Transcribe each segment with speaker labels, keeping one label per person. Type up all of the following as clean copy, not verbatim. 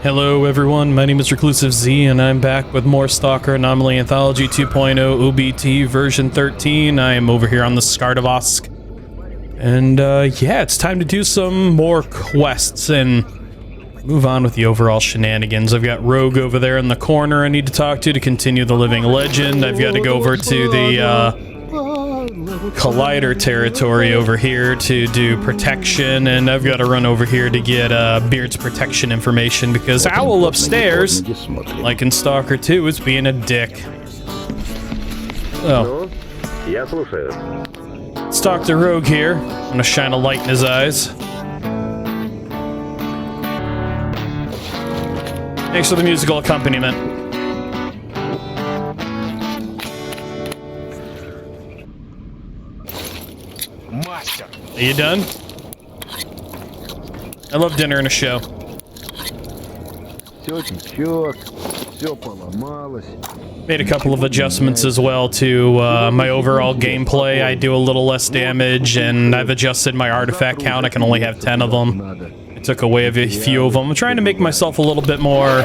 Speaker 1: Hello everyone, my name is ReclusiveZ and I'm back with more Stalker Anomaly Anthology 2.0 OBTv13. I am over here on the Skardovosk. And yeah, it's time to do some more quests and move on with the overall shenanigans. I've got Rogue over there in the corner I need to talk to continue the living legend. I've got to go over to the Collider territory over here to do protection, and I've got to run over here to get Beard's protection information because Owl upstairs, like in Stalker 2, is being a dick. Oh. Let's talk to Rogue here. I'm gonna shine a light in his eyes. Thanks for the musical accompaniment. Are you done? I love dinner and a show. Made a couple of adjustments as well to my overall gameplay. I do a little less damage, and I've adjusted my artifact count. I can only have 10 of them. I took away a few of them. I'm trying to make myself a little bit more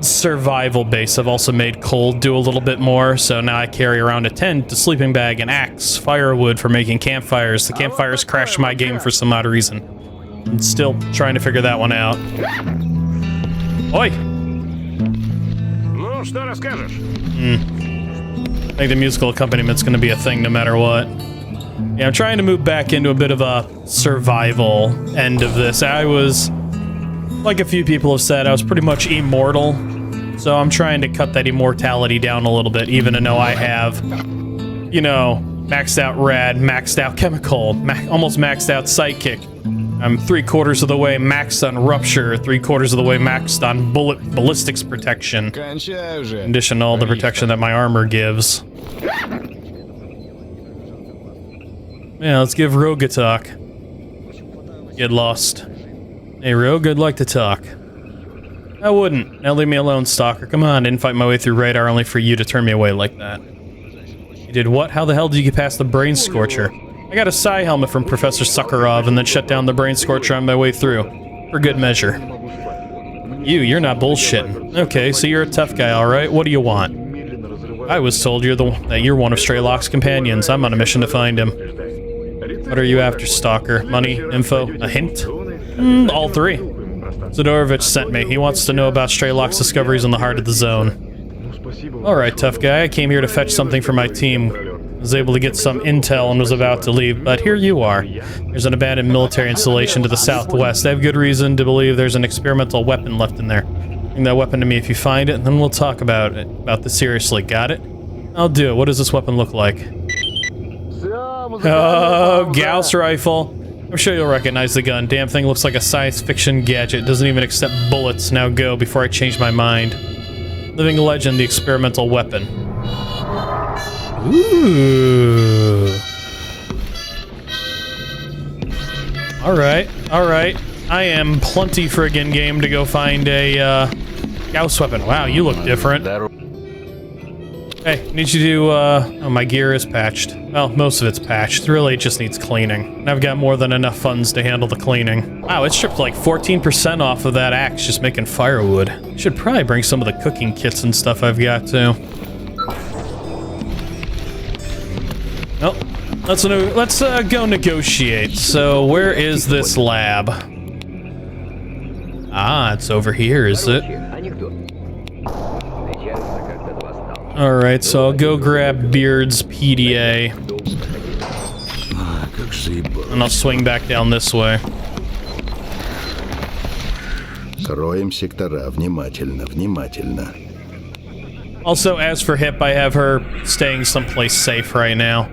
Speaker 1: survival based. I've also made cold do a little bit more, so now I carry around a tent, a sleeping bag, an axe, firewood for making campfires. The campfires crashed my game for some odd reason. I'm still trying to figure that one out. Oi! I think the musical accompaniment going to be a thing no matter what. Yeah, I'm trying to move back into a bit of a survival end of this. I was, like a few people have said, I was pretty much immortal. So I'm trying to cut that immortality down a little bit, even though I have, you know, maxed out rad, maxed out chemical, almost maxed out psychic. I'm 3/4 of the way maxed on rupture, 3/4 of the way maxed on ballistics protection. In addition to all the protection that my armor gives. Yeah, let's give Rogue a talk. Get lost. Hey Rogue, I'd like to talk. I wouldn't. Now leave me alone, Stalker. Come on, I didn't fight my way through radar only for you to turn me away like that. You did what? How the hell did you get past the brain scorcher? I got a psi helmet from Professor Sakharov and then shut down the brain scorcher on my way through. For good measure. You're not bullshitting. Okay, so you're a tough guy, alright? What do you want? I was told that you're one of Strelok's companions. I'm on a mission to find him. What are you after, Stalker? Money? Info? A hint? All three. Zadorovich sent me. He wants to know about Strelok's discoveries in the heart of the zone. Alright, tough guy. I came here to fetch something for my team. I was able to get some intel and was about to leave, but here you are. There's an abandoned military installation to the southwest. I have good reason to believe there's an experimental weapon left in there. Bring that weapon to me if you find it, and then we'll talk about this seriously. Got it? I'll do it. What does this weapon look like? Oh, Gauss rifle. I'm sure you'll recognize the gun. Damn thing looks like a science fiction gadget. Doesn't even accept bullets. Now go before I change my mind. Living legend, the experimental weapon. Ooh. Alright, alright. I am plenty friggin' game to go find a Gauss weapon. Wow, you look different. Hey, need you to, oh, my gear is patched. Well, most of it's patched. Really, it just needs cleaning. And I've got more than enough funds to handle the cleaning. Wow, it stripped like 14% off of that axe just making firewood. Should probably bring some of the cooking kits and stuff I've got, too. Oh, let's go negotiate. So, where is this lab? Ah, it's over here, is it? Alright, so I'll go grab Beard's PDA. And I'll swing back down this way. Also, as for Hip, I have her staying someplace safe right now.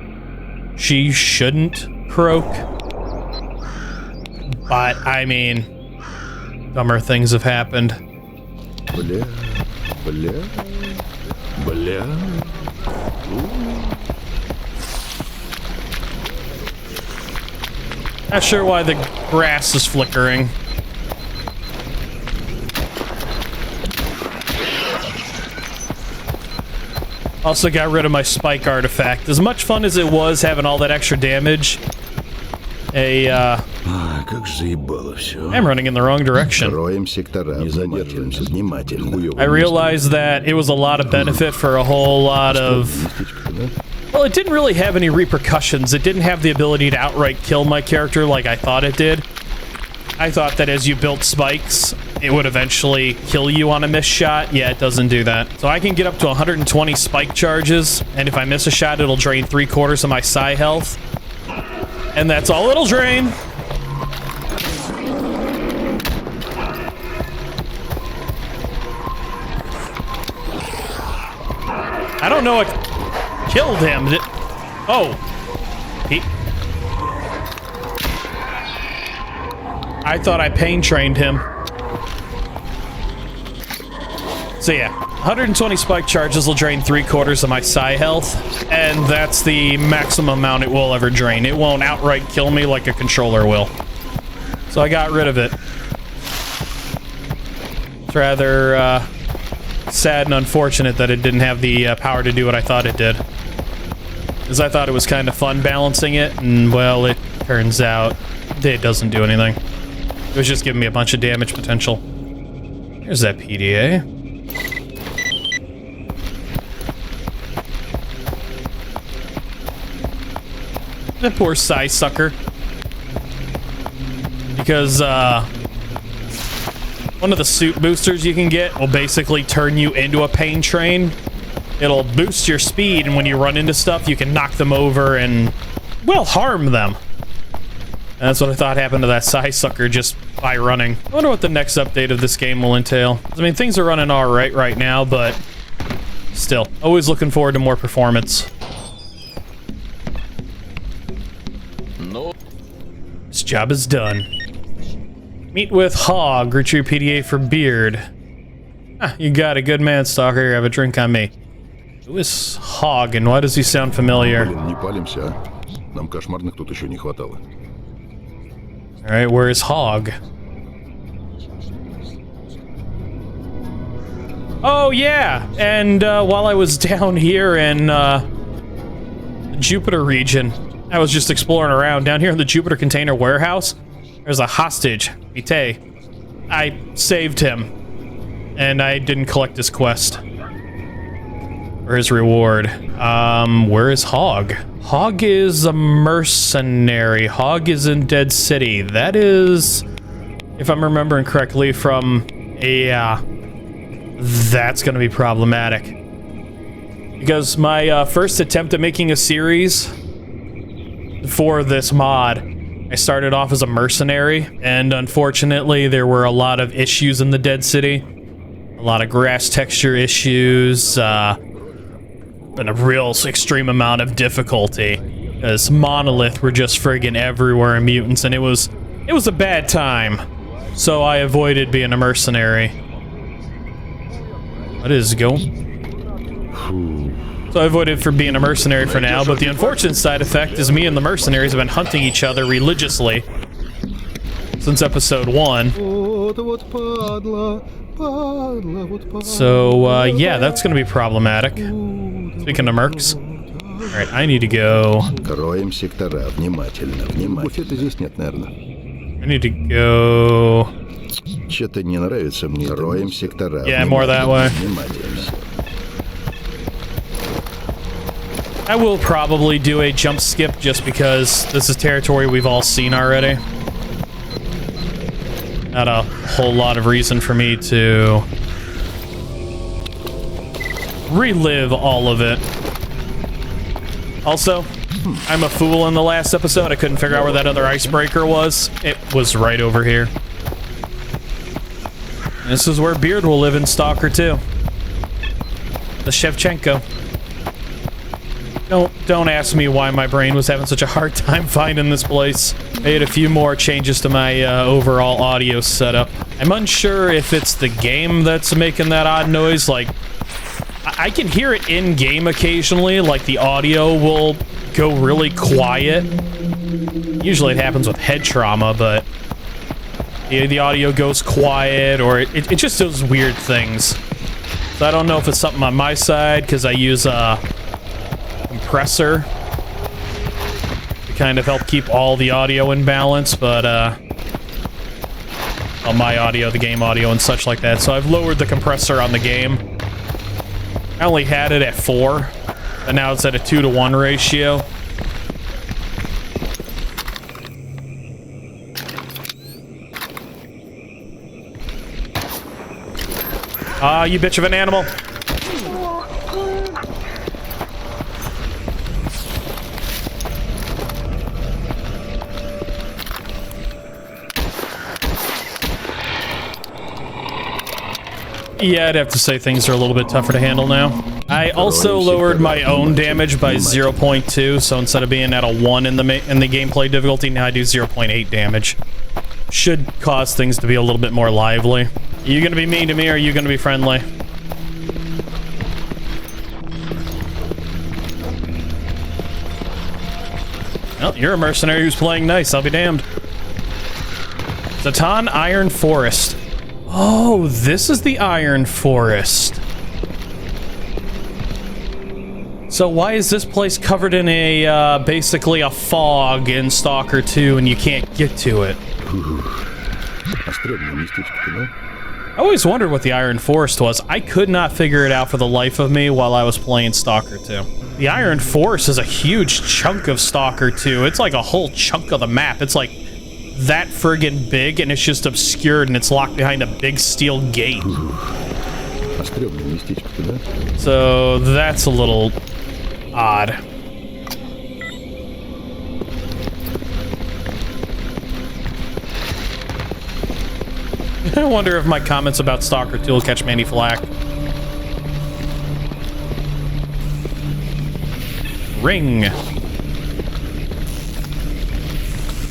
Speaker 1: She shouldn't croak. But, I mean, dumber things have happened. Not sure why the grass is flickering. Also got rid of my spike artifact. As much fun as it was having all that extra damage, a
Speaker 2: Как же заебало все.
Speaker 1: I'm running in the wrong direction.
Speaker 2: Роем сектора. Не задерживаемся внимательно.
Speaker 1: I realized that it was a lot of benefit for a whole lot of... Well, it didn't really have any repercussions. It didn't have the ability to outright kill my character like I thought it did. I thought that as you built spikes, it would eventually kill you on a missed shot. Yeah, it doesn't do that. So I can get up to 120 spike charges, and if I miss a shot, it'll drain 3/4 of my psi health. And that's all it'll drain. I don't know what killed him. Oh. I thought I pain trained him. So yeah, 120 spike charges will drain 3/4 of my psi health, and that's the maximum amount it will ever drain. It won't outright kill me like a controller will. So I got rid of it. It's rather sad and unfortunate that it didn't have the power to do what I thought it did. Because I thought it was kind of fun balancing it, and well, it turns out it doesn't do anything. It was just giving me a bunch of damage potential. Here's that PDA. That poor psi sucker. Because, one of the suit boosters you can get will basically turn you into a pain train. It'll boost your speed, and when you run into stuff, you can knock them over and, well, harm them. And that's what I thought happened to that psi sucker just by running. I wonder what the next update of this game will entail. I mean, things are running alright right now, but still, always looking forward to more performance.
Speaker 3: No.
Speaker 1: This job is done. Meet with Hog, retrieve PDA for Beard. Ah, you got a good man, Stalker. Here, have a drink on me. Who is Hog, and why does he sound familiar?
Speaker 2: Не палимся, а? Нам кошмарных тут еще не хватало.
Speaker 1: Alright, where is Hog? Oh, yeah! And while I was down here in the Jupiter region, I was just exploring around. Down here in the Jupiter container warehouse, there's a hostage, Vite. I saved him, and I didn't collect his quest. Or his reward. Where is Hog? Hog is a mercenary. Hog is in Dead City. That is, if I'm remembering correctly, from... Yeah. That's gonna be problematic. Because my first attempt at making a series for this mod, I started off as a mercenary, and unfortunately there were a lot of issues in the Dead City. A lot of grass texture issues, and a real extreme amount of difficulty. As Monolith were just friggin' everywhere in mutants, and it was a bad time. So I avoided being a mercenary. What is going? So I avoided from being a mercenary for now, but the unfortunate side effect is me and the mercenaries have been hunting each other religiously since episode 1. So, yeah, that's gonna be problematic. Speaking of mercs. Alright, I need to go...
Speaker 2: Роем сектора, внимательно, внимательно. Буфета здесь нет, наверное.
Speaker 1: I need to go...
Speaker 2: Что-то не нравится мне. Роем сектора.
Speaker 1: Yeah, more that way. I will probably do a jump skip just because this is territory we've all seen already. Not a whole lot of reason for me to relive all of it. Also, I'm a fool in the last episode. I couldn't figure out where that other icebreaker was. It was right over here. This is where Beard will live in Stalker 2. The Shevchenko. Don't ask me why my brain was having such a hard time finding this place. I made a few more changes to my overall audio setup. I'm unsure if it's the game that's making that odd noise. Like, I can hear it in-game occasionally, like the audio will go really quiet. Usually it happens with head trauma, but the audio goes quiet, or it just does weird things. So I don't know if it's something on my side, because I use a compressor to kind of help keep all the audio in balance, but, well, my audio, the game audio, and such like that. So I've lowered the compressor on the game. I only had it at 4, and now it's at a 2-to-1 ratio. Ah, you bitch of an animal. Yeah, I'd have to say things are a little bit tougher to handle now. I also lowered my own damage by 0.2, so instead of being at a 1 in the gameplay difficulty, now I do 0.8 damage. Should cause things to be a little bit more lively. Are you gonna be mean to me, or are you gonna be friendly? Well, you're a mercenary who's playing nice, I'll be damned. Zatan Iron Forest. Oh, this is the Iron Forest. So why is this place covered in a, basically a fog in Stalker 2 and you can't get to it? I always wondered what the Iron Forest was. I could not figure it out for the life of me while I was playing Stalker 2. The Iron Forest is a huge chunk of Stalker 2. It's like a whole chunk of the map. It's like that friggin' big, and it's just obscured, and it's locked behind a big steel gate. So that's a little odd. I wonder if my comments about Stalker 2 will catch me any flack. Ring.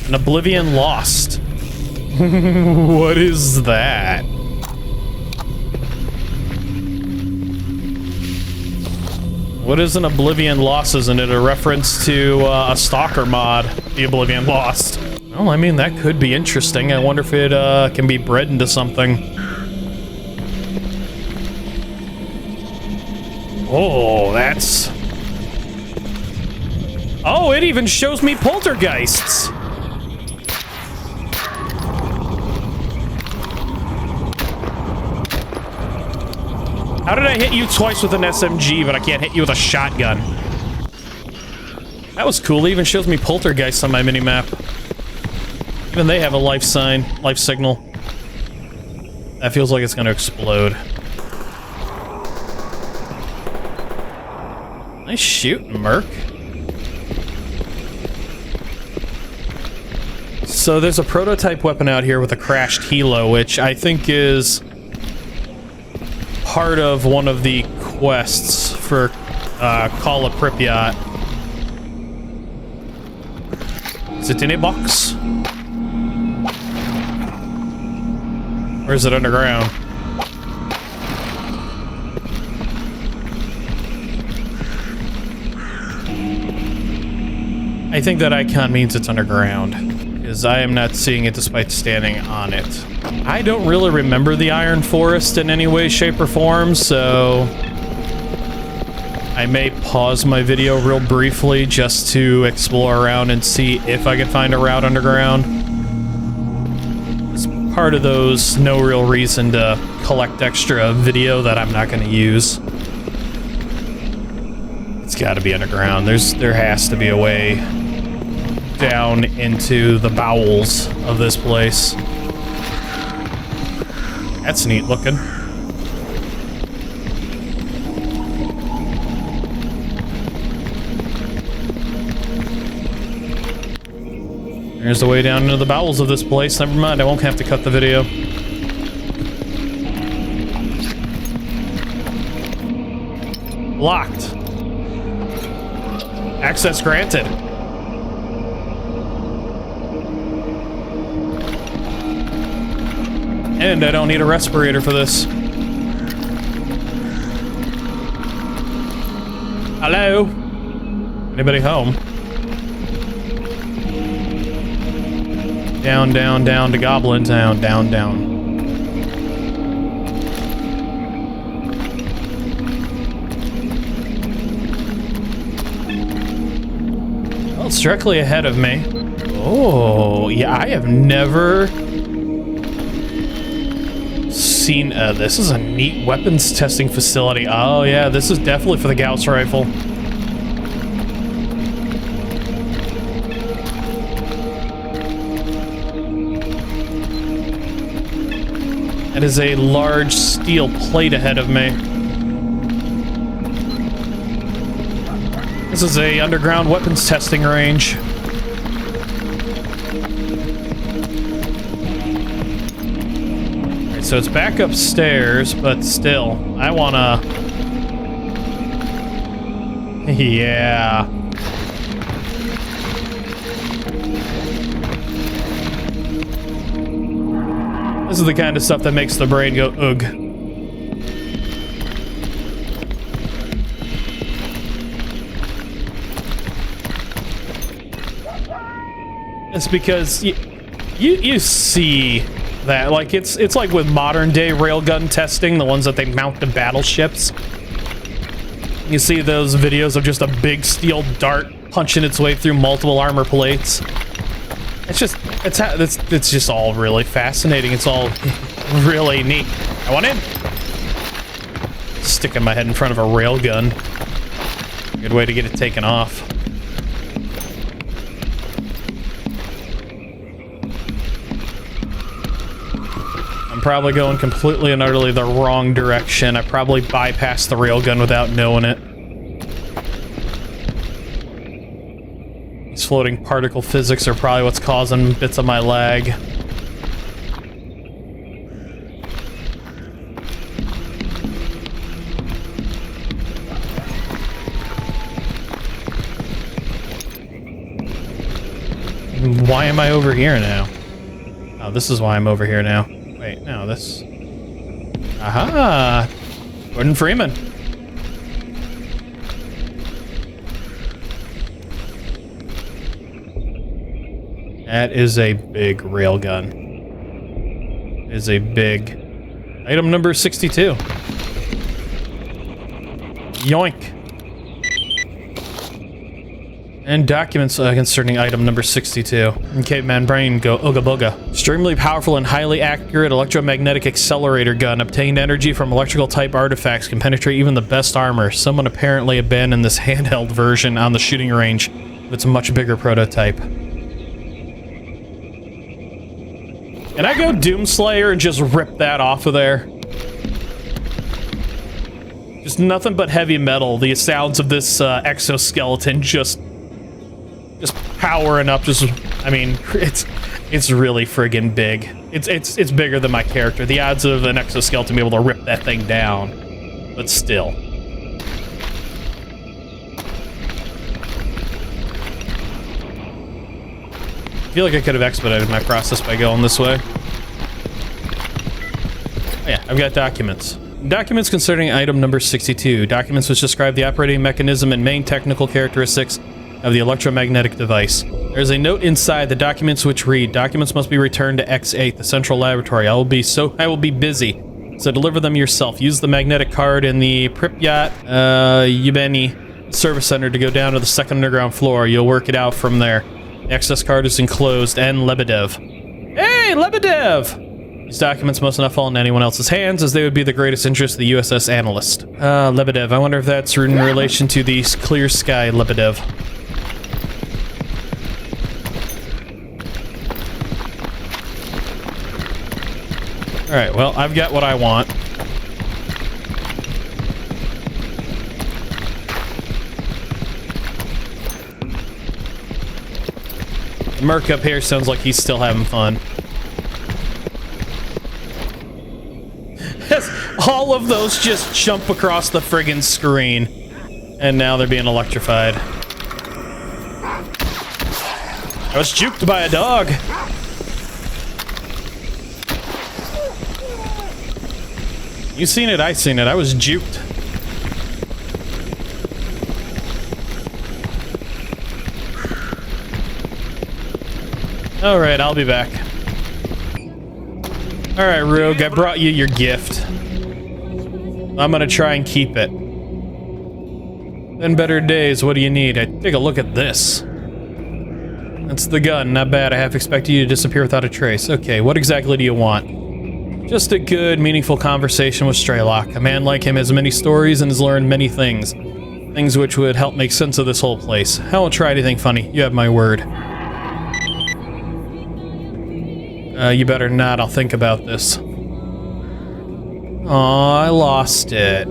Speaker 1: An Oblivion Lost. What is that? What is an Oblivion Lost? Isn't it a reference to a Stalker mod, the Oblivion Lost? Well, I mean, that could be interesting. I wonder if it can be bred into something. Oh, that's... Oh, it even shows me poltergeists! How did I hit you twice with an SMG, but I can't hit you with a shotgun? That was cool. It even shows me poltergeists on my minimap. Even they have a life sign, life signal. That feels like it's gonna explode. Nice shoot, Merc. So there's a prototype weapon out here with a crashed helo, which I think is part of one of the quests for Call of Pripyat. Is it in a box? Or is it underground? I think that icon means it's underground, because I am not seeing it despite standing on it. I don't really remember the Iron Forest in any way, shape, or form, so I may pause my video real briefly just to explore around and see if I can find a route underground. It's part of those no real reason to collect extra video that I'm not going to use. It's got to be underground. There has to be a way down into the bowels of this place. That's neat looking. There's the way down into the bowels of this place. Never mind, I won't have to cut the video. Locked. Access granted. And I don't need a respirator for this. Hello? Anybody home? Down, down, down to Goblin Town. Down, down. Well, It's directly ahead of me. Oh, yeah, I have never seen... this is a neat weapons testing facility. Oh, yeah, this is definitely for the Gauss rifle. That is a large steel plate ahead of me. This is a underground weapons testing range. Alright, so it's back upstairs, but still, I wanna... Yeah. This is the kind of stuff that makes the brain go, ugh. It's because you see that, like, it's like with modern day railgun testing, the ones that they mount to battleships. You see those videos of just a big steel dart punching its way through multiple armor plates. It's just all really fascinating. It's all really neat. I want in. Sticking my head in front of a railgun. Good way to get it taken off. I'm probably going completely and utterly the wrong direction. I probably bypassed the railgun without knowing it. These floating particle physics are probably what's causing bits of my lag. Why am I over here now? Oh, this is why I'm over here now. Wait, no, this... Aha! Gordon Freeman. That is a big railgun. It is a big... Item number 62. Yoink. And documents concerning item number 62. And Caveman Brain go ooga booga. Extremely powerful and highly accurate electromagnetic accelerator gun. Obtained energy from electrical type artifacts. Can penetrate even the best armor. Someone apparently abandoned this handheld version on the shooting range. It's a much bigger prototype. Can I go Doomslayer and just rip that off of there? Just nothing but heavy metal. The sounds of this exoskeleton just powering up. I mean, it's really friggin' big. It's bigger than my character. The odds of an exoskeleton being able to rip that thing down, but still. I feel like I could have expedited my process by going this way. Oh yeah, I've got documents. Documents concerning item number 62. Documents which describe the operating mechanism and main technical characteristics of the electromagnetic device. There's a note inside the documents which read, documents must be returned to X8, the central laboratory. I will be busy. So deliver them yourself. Use the magnetic card in the Pripyat, Yubeni service center to go down to the second underground floor. You'll work it out from there. The access card is enclosed, and Lebedev. Hey, Lebedev! These documents must not fall into anyone else's hands, as they would be the greatest interest of the USS Analyst. Lebedev. I wonder if that's in relation to the Clear Sky Lebedev. Alright, well, I've got what I want. The Merc up here sounds like he's still having fun. All of those just jump across the friggin' screen. And now they're being electrified. I was juked by a dog. You seen it, I seen it. I was juked. Alright, I'll be back. Alright, Rogue, I brought you your gift. I'm gonna try and keep it. 10 better days, what do you need? Take a look at this. That's the gun. Not bad. I half expected you to disappear without a trace. Okay, what exactly do you want? Just a good, meaningful conversation with Straylock. A man like him has many stories and has learned many things. Things which would help make sense of this whole place. I won't try anything funny. You have my word. You better not. I'll think about this. Aw, I lost it.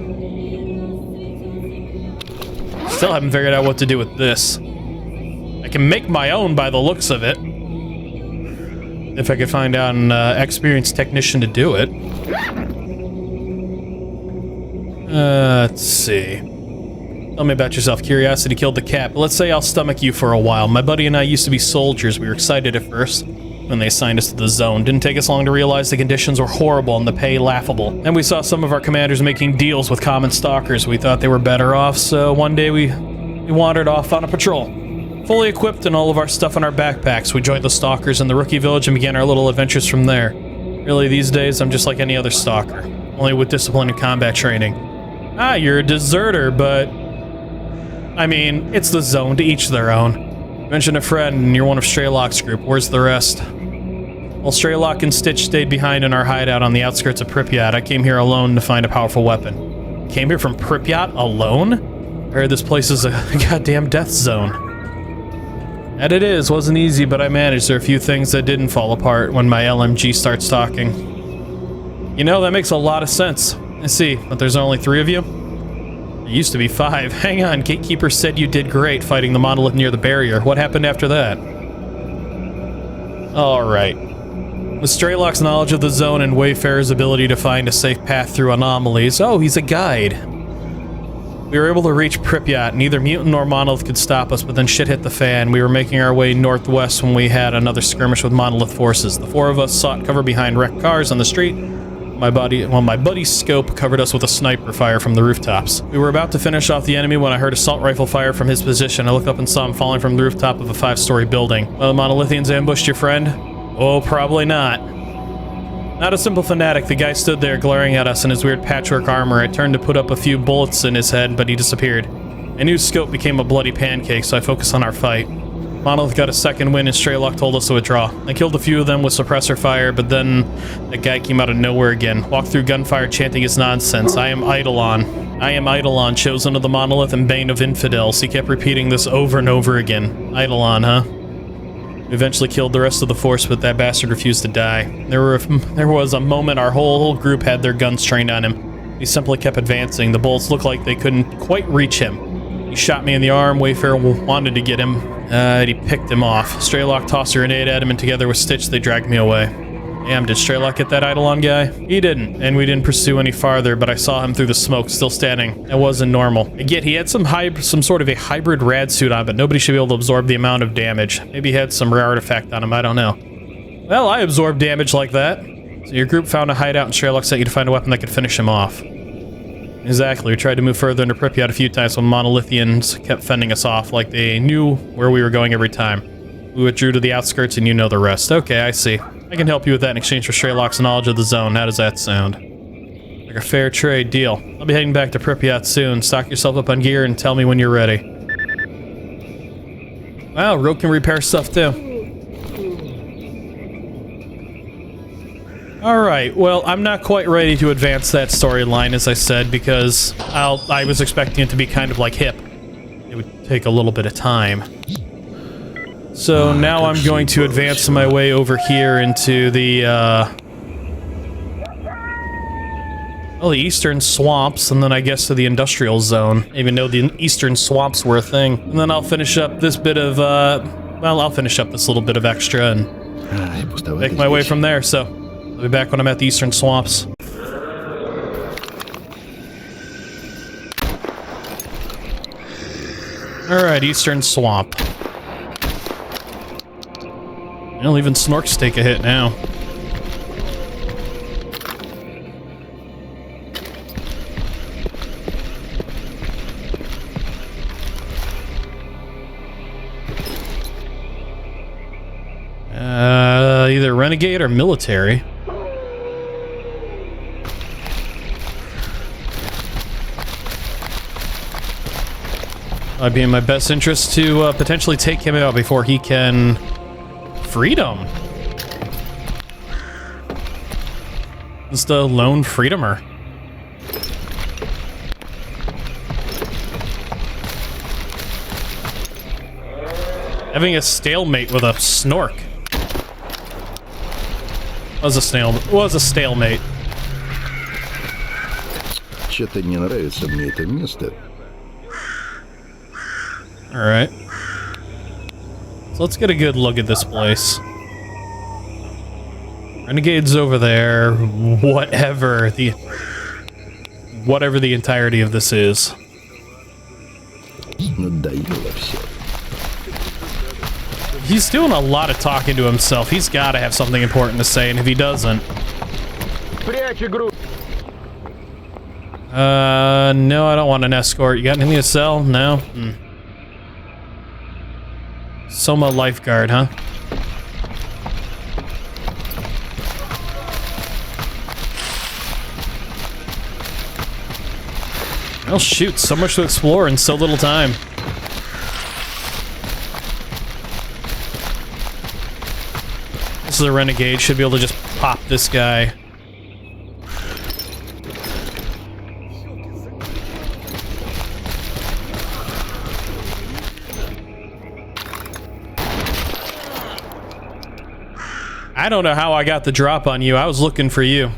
Speaker 1: Still haven't figured out what to do with this. I can make my own by the looks of it. If I could find out an experienced technician to do it. Let's see. Tell me about yourself. Curiosity killed the cat, but let's say I'll stomach you for a while. My buddy and I used to be soldiers. We were excited at first when they assigned us to the zone. Didn't take us long to realize the conditions were horrible and the pay laughable. And we saw some of our commanders making deals with common stalkers. We thought they were better off, so one day we wandered off on a patrol. Fully equipped and all of our stuff in our backpacks, we joined the stalkers in the rookie village and began our little adventures from there. Really, these days, I'm just like any other stalker, only with discipline and combat training. Ah, you're a deserter, but... I mean, it's the zone, to each their own. You mentioned a friend, and you're one of Straylock's group. Where's the rest? Well, Straylock and Stitch stayed behind in our hideout on the outskirts of Pripyat. I came here alone to find a powerful weapon. Came here from Pripyat alone? I heard this place is a goddamn death zone. And it is. Wasn't easy, but I managed. There are a few things that didn't fall apart when my LMG starts talking. You know, that makes a lot of sense. I see, but there's only 3 of you? There used to be 5. Hang on, Gatekeeper said you did great fighting the monolith near the barrier. What happened after that? Alright. With Straylock's knowledge of the zone and Wayfarer's ability to find a safe path through anomalies... Oh, he's a guide. We were able to reach Pripyat. Neither mutant nor monolith could stop us, but then shit hit the fan. We were making our way northwest when we had another skirmish with monolith forces. The 4 of us sought cover behind wrecked cars on the street. My buddy's scope covered us with a sniper fire from the rooftops. We were about to finish off the enemy when I heard assault rifle fire from his position. I looked up and saw him falling from the rooftop of a 5-story building. Well, the monolithians ambushed your friend? Oh, probably not. Not a simple fanatic, the guy stood there glaring at us in his weird patchwork armor. I turned to put up a few bullets in his head, but he disappeared. I knew scope became a bloody pancake, so I focused on our fight. Monolith got a second win and Straylock told us to withdraw. I killed a few of them with suppressor fire, but then that guy came out of nowhere again. Walked through gunfire chanting his nonsense. I am Eidolon. I am Eidolon, chosen of the monolith and bane of infidels. He kept repeating this over and over again. Eidolon, huh? We eventually killed the rest of the force, but that bastard refused to die. There was a moment our whole group had their guns trained on him. He simply kept advancing. The bullets looked like they couldn't quite reach him. He shot me in the arm. Wayfarer wanted to get him. He picked him off. Straylock tossed a grenade at him, and together with Stitch, they dragged me away. Damn, did Straylock get that Eidolon guy? He didn't, and we didn't pursue any farther, but I saw him through the smoke, still standing. That wasn't normal. I get he had some sort of a hybrid rad suit on, but nobody should be able to absorb the amount of damage. Maybe he had some rare artifact on him, I don't know. Well, I absorbed damage like that. So your group found a hideout, and Straylock sent you to find a weapon that could finish him off. Exactly, we tried to move further into Pripyat a few times when Monolithians kept fending us off, like they knew where we were going every time. We withdrew to the outskirts and you know the rest. Okay, I see. I can help you with that in exchange for Straylock's knowledge of the zone. How does that sound? Like a fair trade deal. I'll be heading back to Pripyat soon. Stock yourself up on gear and tell me when you're ready. Wow, Rogue can repair stuff too. Alright, well, I'm not quite ready to advance that storyline, as I said, because I was expecting it to be kind of like Hip. It would take a little bit of time. So now I'm going to advance my way over here into the, well, the eastern swamps, and then I guess to the industrial zone. I didn't even know the eastern swamps were a thing. And then I'll finish up this bit of, well, I'll finish up this little bit of extra and make my way from there, so I'll be back when I'm at the eastern swamps. Alright, eastern swamp. Well, even Snorks take a hit now. Either renegade or military. I'd be in my best interest to potentially take him out before he can freedom. Just a lone freedomer. Having a stalemate with a snork. Was a stalemate.
Speaker 2: Что-то не нравится мне это место.
Speaker 1: Alright. So let's get a good look at this place. Renegade's over there. Whatever the entirety of this is.
Speaker 2: Надоело все.
Speaker 1: He's doing a lot of talking to himself. He's got to have something important to say, and if he doesn't... no, I don't want an escort. You got anything to sell? No? Soma lifeguard, huh? Well, shoot, so much to explore in so little time. This is a renegade, should be able to just pop this guy. I don't know how I got the drop on you. I was looking for you.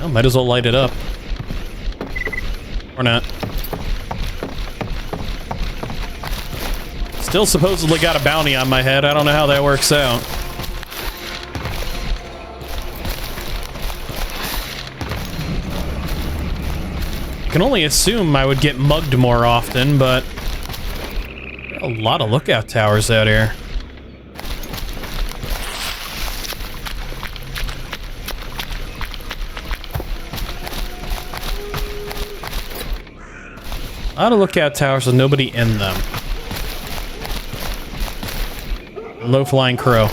Speaker 1: Well, might as well light it up. Or not. Still supposedly got a bounty on my head. I don't know how that works out. I can only assume I would get mugged more often, but a lot of lookout towers out here. A lot of lookout towers with nobody in them. Low-flying crow.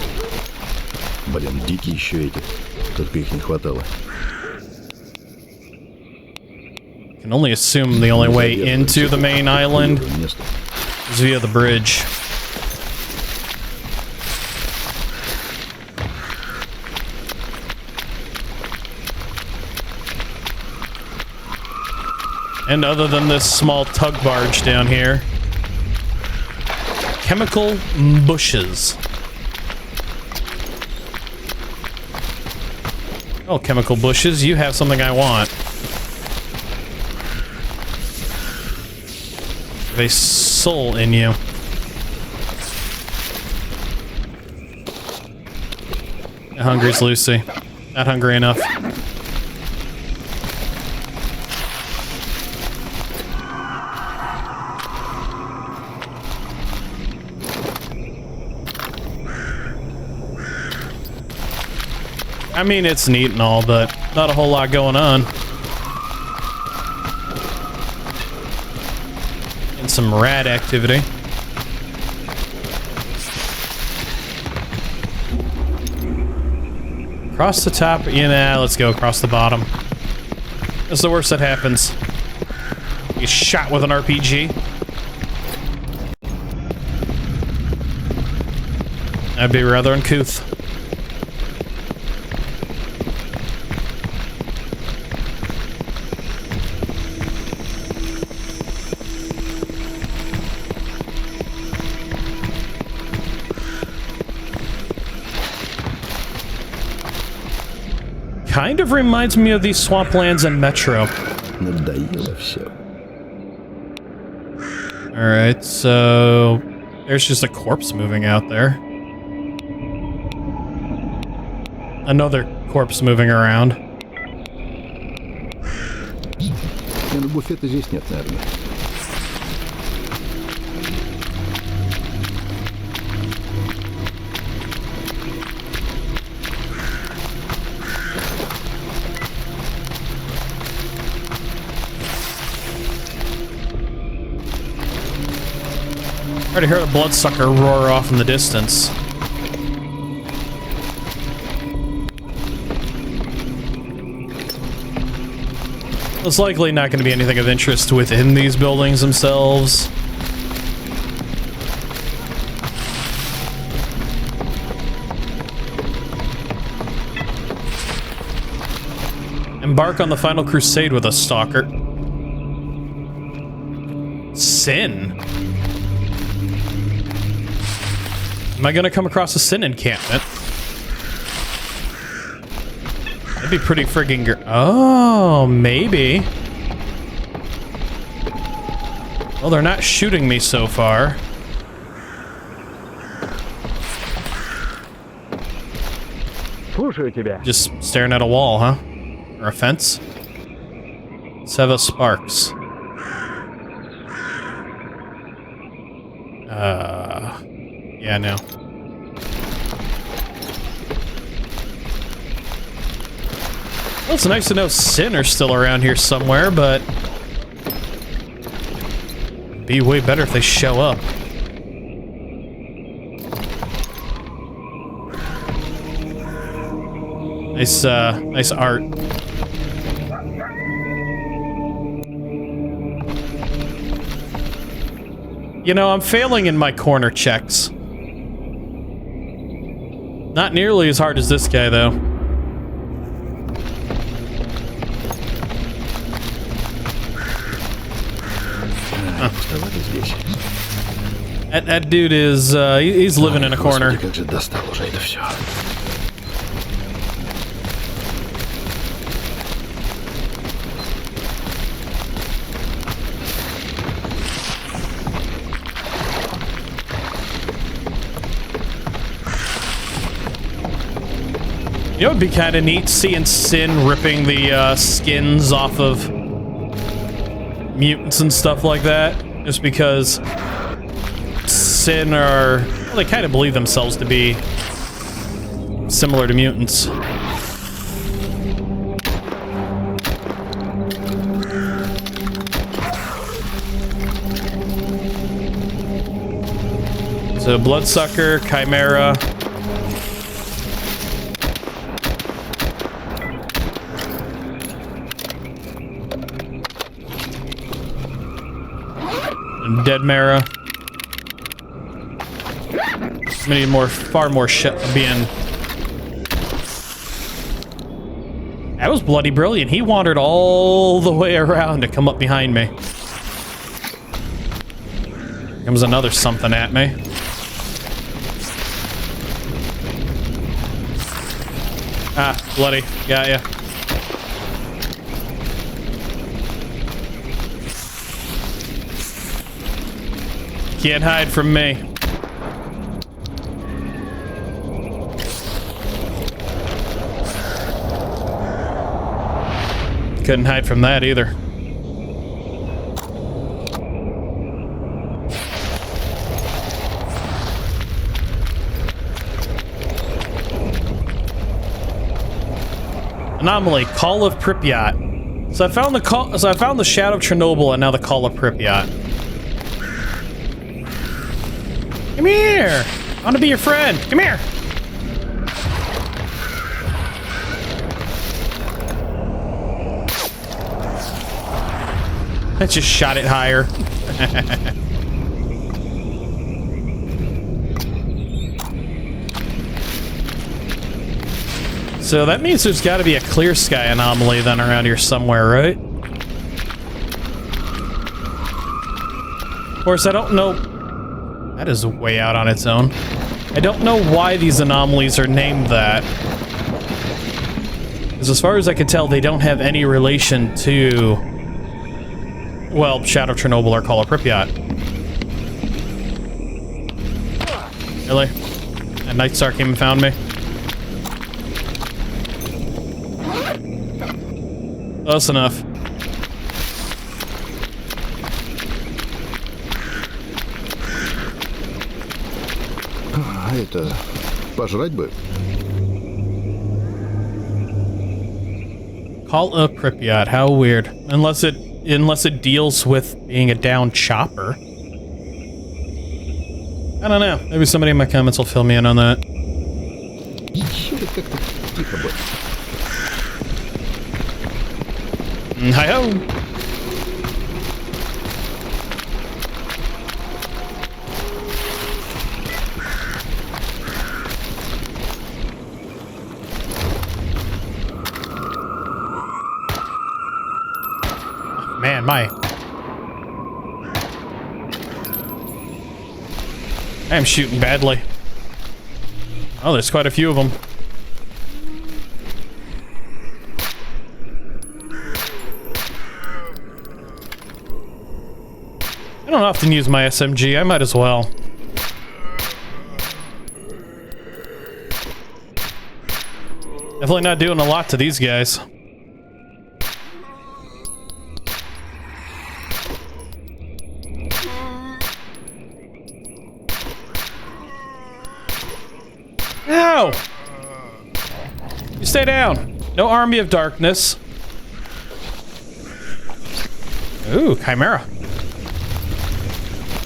Speaker 2: Блин, дикие еще эти. Только их не хватало.
Speaker 1: Can only assume the only way into the main island is via the bridge. And other than this small tug barge down here, chemical bushes. Oh, chemical bushes, you have something I want. A soul in you. How hungry is Lucy? Not hungry enough. I mean, it's neat and all, but not a whole lot going on. And some rad activity. Across the top, yeah, let's go across the bottom. That's the worst that happens. You get shot with an RPG. That'd be rather uncouth. Kind of reminds me of these swamplands in Metro.
Speaker 2: Надоело все.
Speaker 1: Alright, so there's just a corpse moving out there. Another corpse moving around.
Speaker 2: Буфета здесь нет, наверное.
Speaker 1: I already heard a bloodsucker roar off in the distance. Most likely not going to be anything of interest within these buildings themselves. Embark on the final crusade with a Stalker. Sin? Am I gonna come across a Sin encampment? That'd be pretty friggin' oh, maybe. Well, they're not shooting me so far. Just staring at a wall, huh? Or a fence? Seva Sparks. Yeah, no. Well, it's nice to know Sin are still around here somewhere, but it'd be way better if they show up. Nice art. You know, I'm failing in my corner checks. Not nearly as hard as this guy, though. Huh. That dude is, he's living in a corner. You know, it'd be kind of neat seeing Sin ripping the skins off of mutants and stuff like that. Just because Sin are, well, they kind of believe themselves to be similar to mutants. So Bloodsucker, Chimera. Dead Mara. Many more, far more shit being. That was bloody brilliant. He wandered all the way around to come up behind me. Here comes another something at me. Ah, bloody. Got ya. Can't hide from me. Couldn't hide from that either. Anomaly, Call of Pripyat. So I found the Shadow of Chernobyl and now the Call of Pripyat. Come here! I want to be your friend. Come here! I just shot it higher. So that means there's got to be a clear sky anomaly then around here somewhere, right? Of course, I don't know. That is way out on its own. I don't know why these anomalies are named that. Because as far as I can tell, they don't have any relation to, well, Shadow of Chernobyl or Call of Pripyat. Really? That Night Star came and found me? Close enough.
Speaker 2: Это пожрать бы.
Speaker 1: Call of Pripyat, how weird. Unless it deals with being a down chopper. I don't know. Maybe somebody in my comments will fill me in on that. Hi-ho. Man, I am shooting badly. Oh, there's quite a few of them. I don't often use my SMG, I might as well. Definitely not doing a lot to these guys. Ow! You stay down. No army of darkness. Ooh, chimera.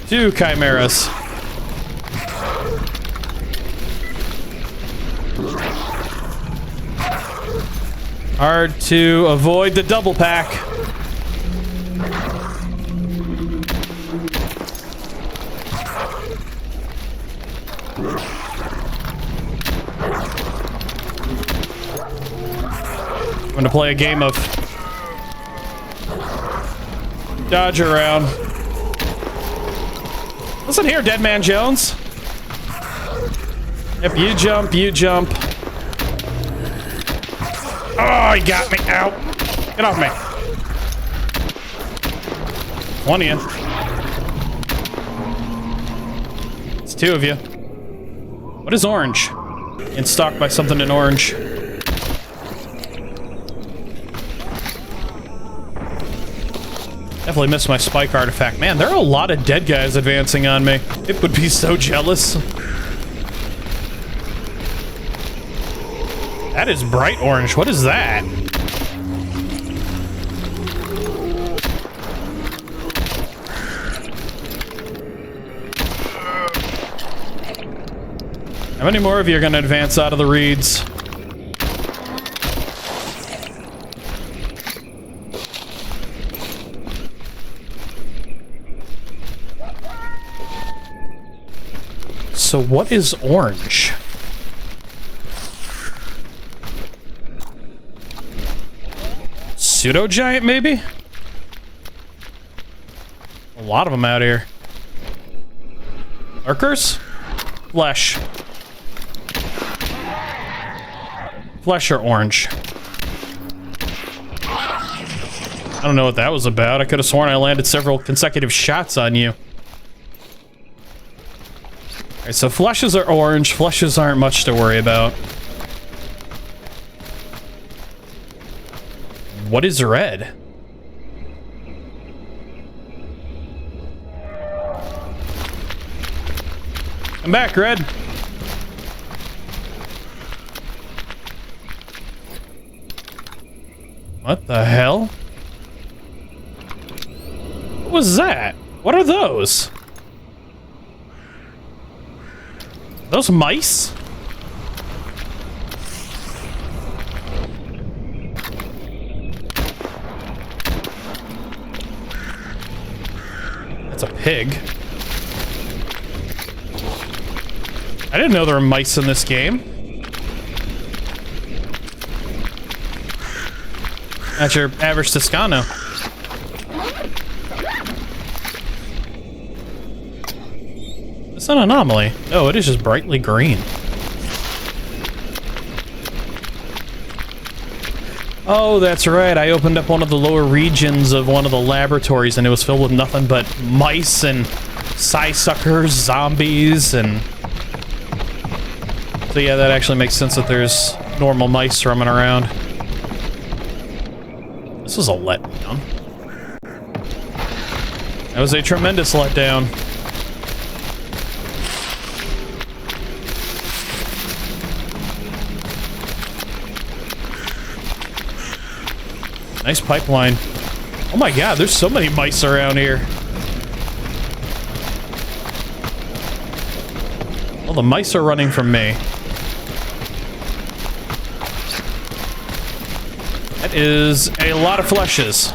Speaker 1: 2 chimeras. Hard to avoid the double pack. I'm gonna play a game of dodge around. Listen here, Dead Man Jones. Yep, you jump, you jump. Oh, he got me. Ow. Get off me. 20th. It's 2 of you. What is orange? And stalked by something in orange. Definitely missed my spike artifact. Man, there are a lot of dead guys advancing on me. It would be so jealous. That is bright orange. What is that? How many more of you are going to advance out of the reeds? So what is orange? Pseudo giant, maybe? A lot of them out here. Lurkers? Flesh. Flesh or orange? I don't know what that was about. I could have sworn I landed several consecutive shots on you. Alright, so fleshes are orange. Fleshes aren't much to worry about. What is red? I'm back, red. What the hell? What was that? What are those? Those mice? That's a pig. I didn't know there were mice in this game. That's your average Toscano. It's an anomaly. Oh, it is just brightly green. Oh, that's right. I opened up one of the lower regions of one of the laboratories and it was filled with nothing but mice and psysuckers, zombies, and... So yeah, that actually makes sense that there's normal mice roaming around. This was a letdown. That was a tremendous letdown. Nice pipeline. Oh my god, there's so many mice around here. Well, the mice are running from me. That is a lot of fleshes.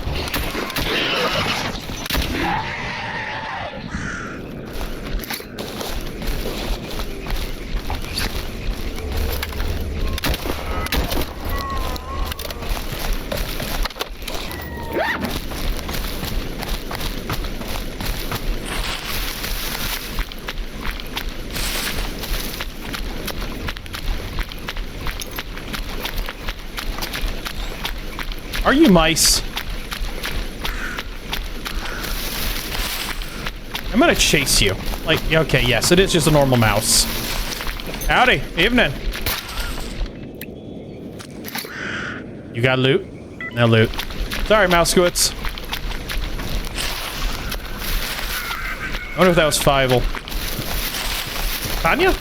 Speaker 1: Are you mice? I'm gonna chase you. Like, okay, yes, it is just a normal mouse. Howdy, evening. You got loot? No loot. Sorry, Mousewitz. I wonder if that was Fievel. Tanya?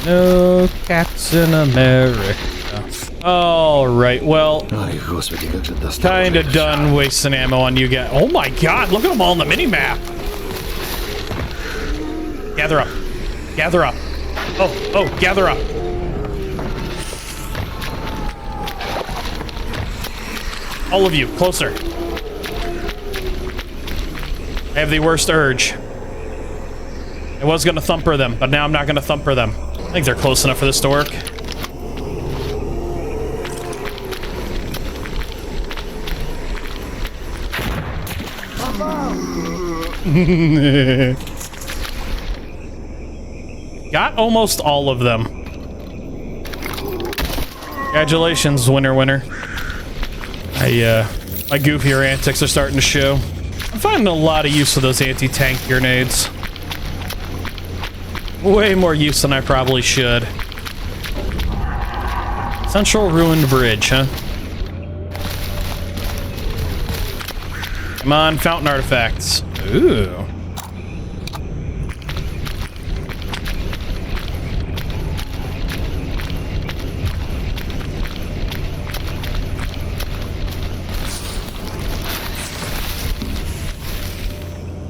Speaker 1: No cats in America. Alright, well,
Speaker 2: Ой, господи, как же достало.
Speaker 1: kinda done wasting ammo on you guys. Oh my god, look at them all on the mini-map. Gather up. Gather up. Oh, gather up. All of you, closer. I have the worst urge. I was gonna thumper them, but now I'm not gonna thumper them. I think they're close enough for this to work. Got almost all of them. Congratulations, winner. My goofier antics are starting to show. I'm finding a lot of use of those anti-tank grenades. Way more use than I probably should. Central Ruined Bridge, huh? Come on, fountain artifacts. Ooh.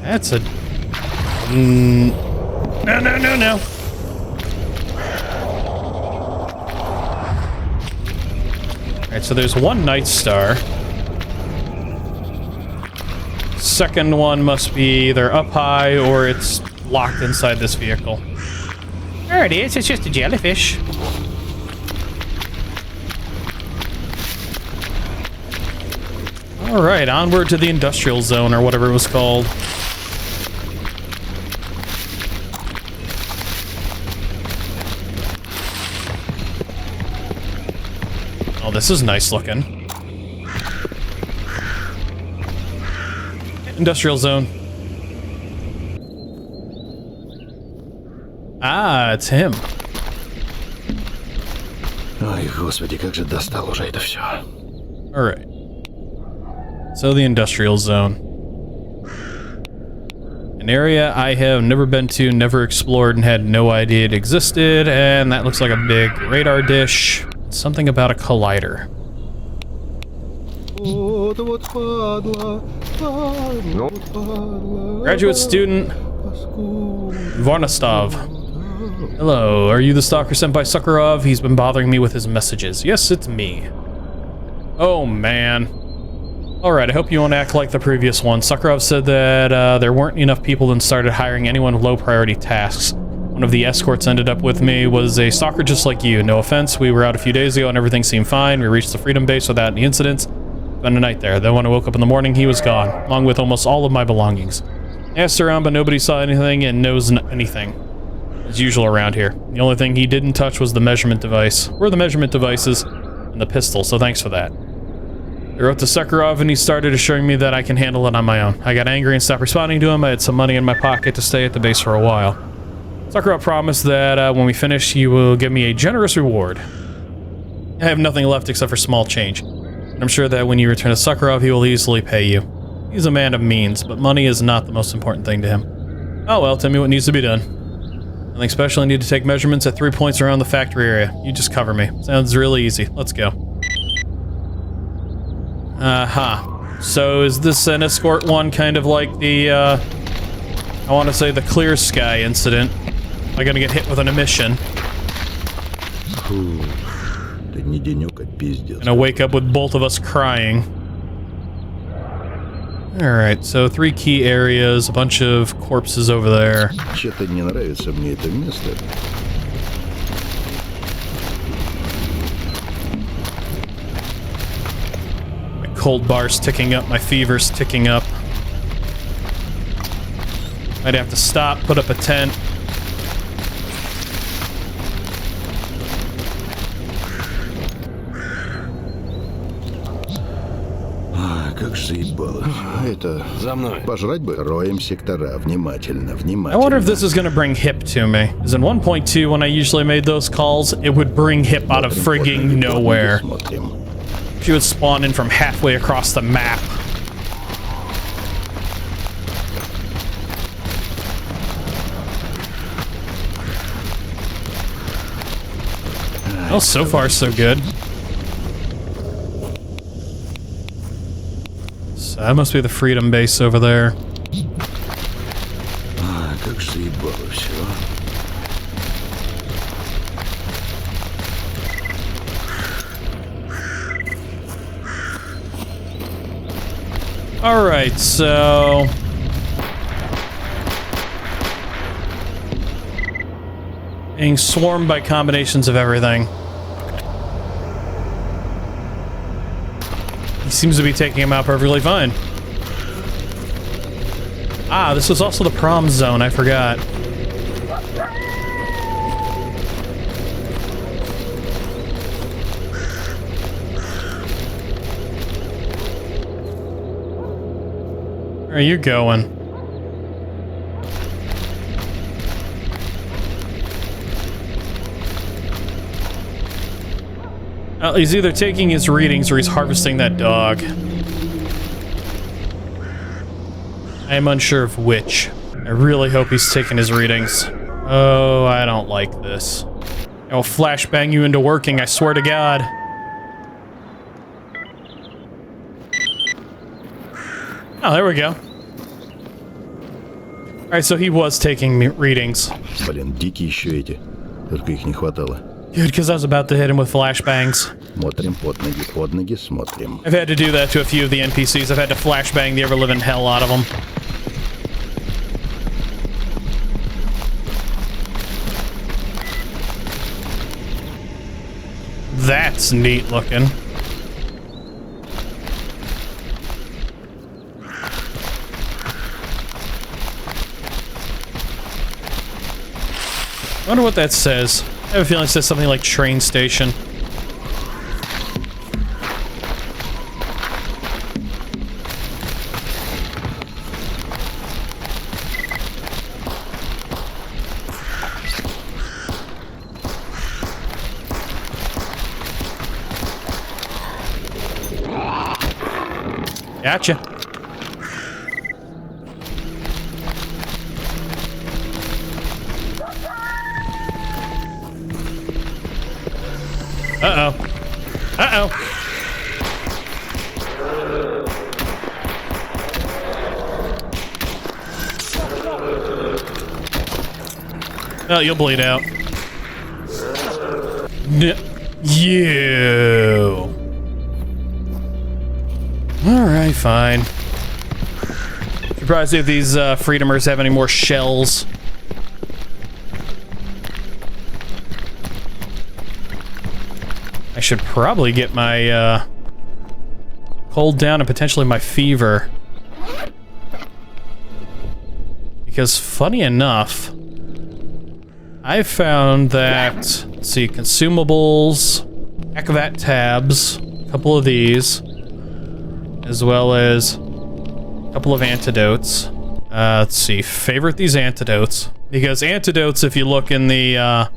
Speaker 1: That's a... No. Alright, so there's one Night Star. Second one must be either up high or it's locked inside this vehicle. There it is, it's just a jellyfish. Alright, onward to the industrial zone or whatever it was called. Oh, this is nice looking. Industrial zone. Ah, it's him.
Speaker 2: Ой, господи, как же достало уже это все.
Speaker 1: Alright. So the industrial zone. An area I have never been to, never explored, and had no idea it existed, and that looks like a big radar dish. Something about a collider. Graduate student Varnastov. Hello, are you the stalker sent by Sakharov? He's been bothering me with his messages. Yes, it's me. Oh man. Alright, I hope you won't act like the previous one. Sakharov said that there weren't enough people and started hiring anyone with low priority tasks. One of the escorts ended up with me was a stalker just like you. No offense, we were out a few days ago and everything seemed fine. We reached the Freedom Base without any incidents. Spent a night there. Then when I woke up in the morning, he was gone, along with almost all of my belongings. Asked around, but nobody saw anything and knows anything. As usual around here. The only thing he didn't touch was the measurement device. Or the measurement devices and the pistol, so thanks for that. I wrote to Sakharov and he started assuring me that I can handle it on my own. I got angry and stopped responding to him. I had some money in my pocket to stay at the base for a while. Sakharov promised that when we finish, he will give me a generous reward. I have nothing left except for small change. I'm sure that when you return to Sakharov, he will easily pay you. He's a man of means, but money is not the most important thing to him. Oh well, tell me what needs to be done. Nothing special. I need to take measurements at 3 points around the factory area. You just cover me. Sounds really easy. Let's go. So is this an escort one, kind of like the, I want to say the Clear Sky incident? Am I gonna get hit with an emission?
Speaker 2: Это не денек, а пиздец.
Speaker 1: Gonna wake up with both of us crying. Alright, so 3 key areas, a bunch of corpses over there.
Speaker 2: Че-то не нравится мне это место.
Speaker 1: My cold bar's ticking up, my fever's ticking up. Might have to stop, put up a tent.
Speaker 2: Как же заебало. Это...
Speaker 3: За мной.
Speaker 2: Пожрать бы. Роем сектора. Внимательно,
Speaker 1: I
Speaker 2: внимательно.
Speaker 1: wonder if this is gonna bring HIP to me. Because in 1.2, when I usually made those calls, it would bring HIP out of frigging nowhere.
Speaker 2: Смотрим.
Speaker 1: She would spawn in from halfway across the map. Well, so far so good. So that must be the Freedom base over there.
Speaker 2: Как же заебало все.
Speaker 1: Alright, so... being swarmed by combinations of everything. He seems to be taking him out perfectly fine. Ah, this was also the prom zone, I forgot. Where are you going? Well, he's either taking his readings or he's harvesting that dog. I am unsure of which. I really hope he's taking his readings. Oh, I don't like this. I will flashbang you into working, I swear to God. Oh, there we go. Alright, so he was taking readings.
Speaker 2: Блин, дикие еще эти. Только их не хватало.
Speaker 1: Good, because I was about to hit him with flashbangs.
Speaker 2: Смотрим под ноги, смотрим.
Speaker 1: I've had to do that to a few of the NPCs. I've had to flashbang the ever-living hell out of them. That's neat looking. I wonder what that says. I have a feeling it says something like train station. Gotcha. Uh-oh. Uh-oh. Oh, you'll bleed out. You. Alright, fine. Surprised if these Freedomers have any more shells. I should probably get my cold down and potentially my fever. Because funny enough, I found that, let's see, consumables, ACVAT tabs, a couple of these, as well as a couple of antidotes. Let's see, favorite these antidotes. Because antidotes, if you look in the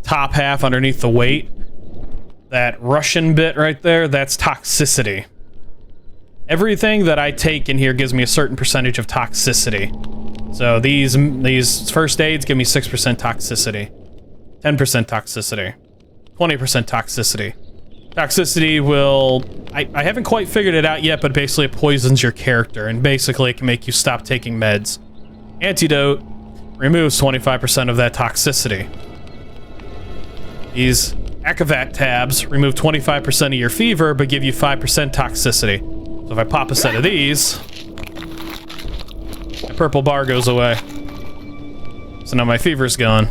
Speaker 1: top half underneath the weight, that Russian bit right there, that's toxicity. Everything that I take in here gives me a certain percentage of toxicity. So these first aids give me 6% toxicity, 10% toxicity, 20% toxicity. Toxicity will... I haven't quite figured it out yet, but basically it poisons your character, and basically it can make you stop taking meds. Antidote removes 25% of that toxicity. These Akavat tabs remove 25% of your fever, but give you 5% toxicity. So if I pop a set of these, my purple bar goes away. So now my fever's gone.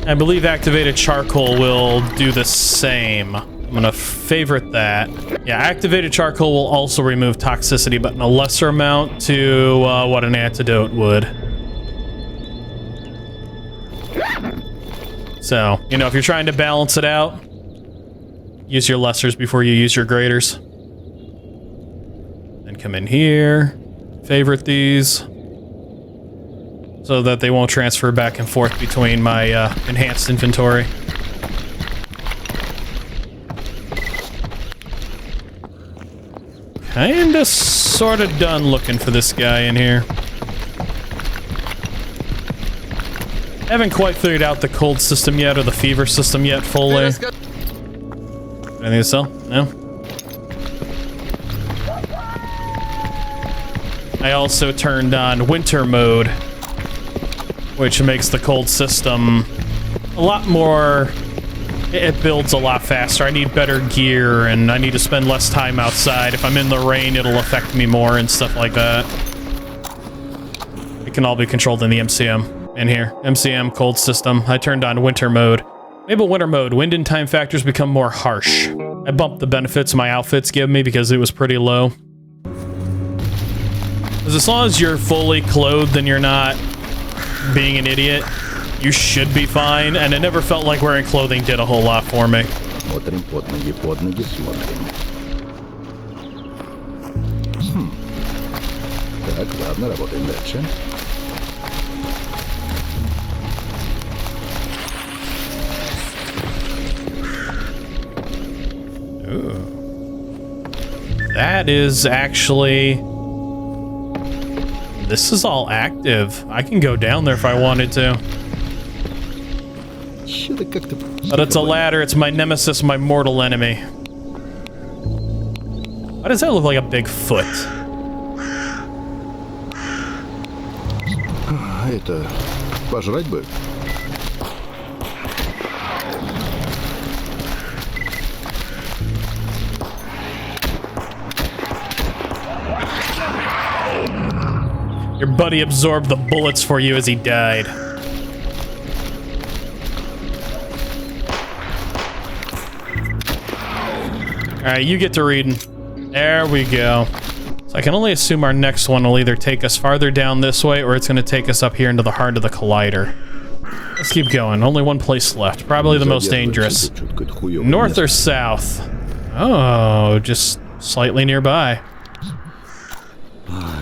Speaker 1: I believe activated charcoal will do the same. I'm gonna favorite that. Yeah, activated charcoal will also remove toxicity, but in a lesser amount to what an antidote would. So, you know, if you're trying to balance it out, use your lessers before you use your greaters. Then come in here, favorite these, so that they won't transfer back and forth between my enhanced inventory. Kinda sorta done looking for this guy in here. Haven't quite figured out the cold system yet or the fever system yet fully. Anything to sell? No? I also turned on winter mode, which makes the cold system a lot more... It builds a lot faster. I need better gear, and I need to spend less time outside. If I'm in the rain, it'll affect me more and stuff like that. It can all be controlled in the MCM in here. MCM, cold system. I turned on winter mode. Maybe winter mode. Wind and time factors become more harsh. I bumped the benefits my outfits give me because it was pretty low. Because as long as you're fully clothed and you're not being an idiot, you should be fine, and it never felt like wearing clothing did a whole lot for me.
Speaker 2: Смотрим под ноги, смотрим. Так, ладно, работаем дальше.
Speaker 1: Ooh. That is actually... This is all active. I can go down there if I wanted to. But it's a ladder. It's my nemesis, my mortal enemy. Why does that look like a big foot?
Speaker 2: Это... пожрать бы?
Speaker 1: Your buddy absorbed the bullets for you as he died. Alright, you get to reading. There we go. So I can only assume our next one will either take us farther down this way or it's going to take us up here into the heart of the collider. Let's keep going. Only one place left. Probably the most dangerous. North or south? Oh, just slightly nearby.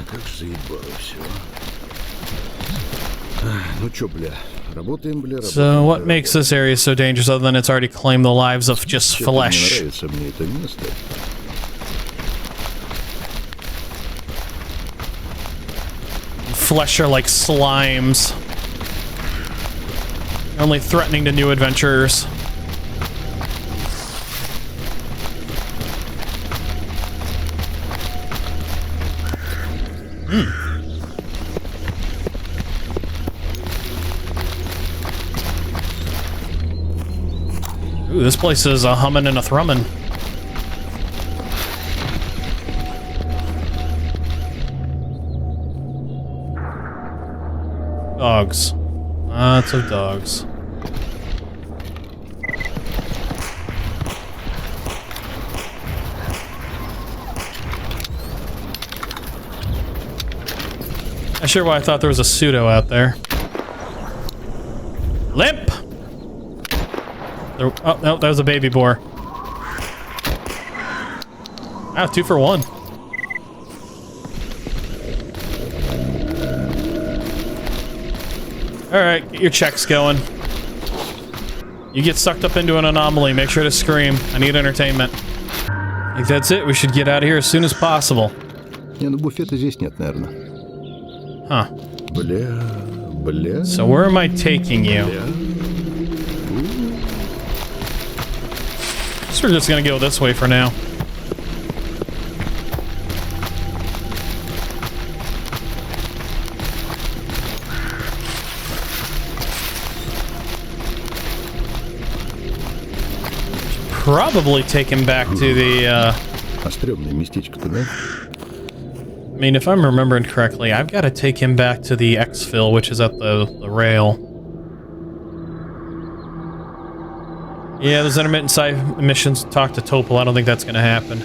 Speaker 2: Как заебало все. Ну чё, бля, работаем, бля, работаем.
Speaker 1: So what makes this area so dangerous other than it's already claimed the lives of just flesh?
Speaker 2: Не нравится мне это место.
Speaker 1: Flesh are like slimes. Only threatening to new adventurers. Ooh, this place is a hummin' and a thrummin'. Dogs. Lots of dogs. Not sure why I thought there was a pseudo out there. Limp! There, oh, no, that was a baby boar. Ah, 2 for 1. Alright, get your checks going. You get sucked up into an anomaly, make sure to scream. I need entertainment. I think that's it. We should get out of here as soon as possible.
Speaker 2: Не, ну буфета здесь нет, наверное.
Speaker 1: Huh.
Speaker 2: Бля.
Speaker 1: So where am I taking you? So we're just gonna go this way for now. probably take him back to the,
Speaker 2: А стрёмное местечко-то, да?
Speaker 1: I mean, if I'm remembering correctly, I've got to take him back to the exfil, which is at the rail. Yeah, there's intermittent side missions. Talk to Topol. I don't think that's going to happen.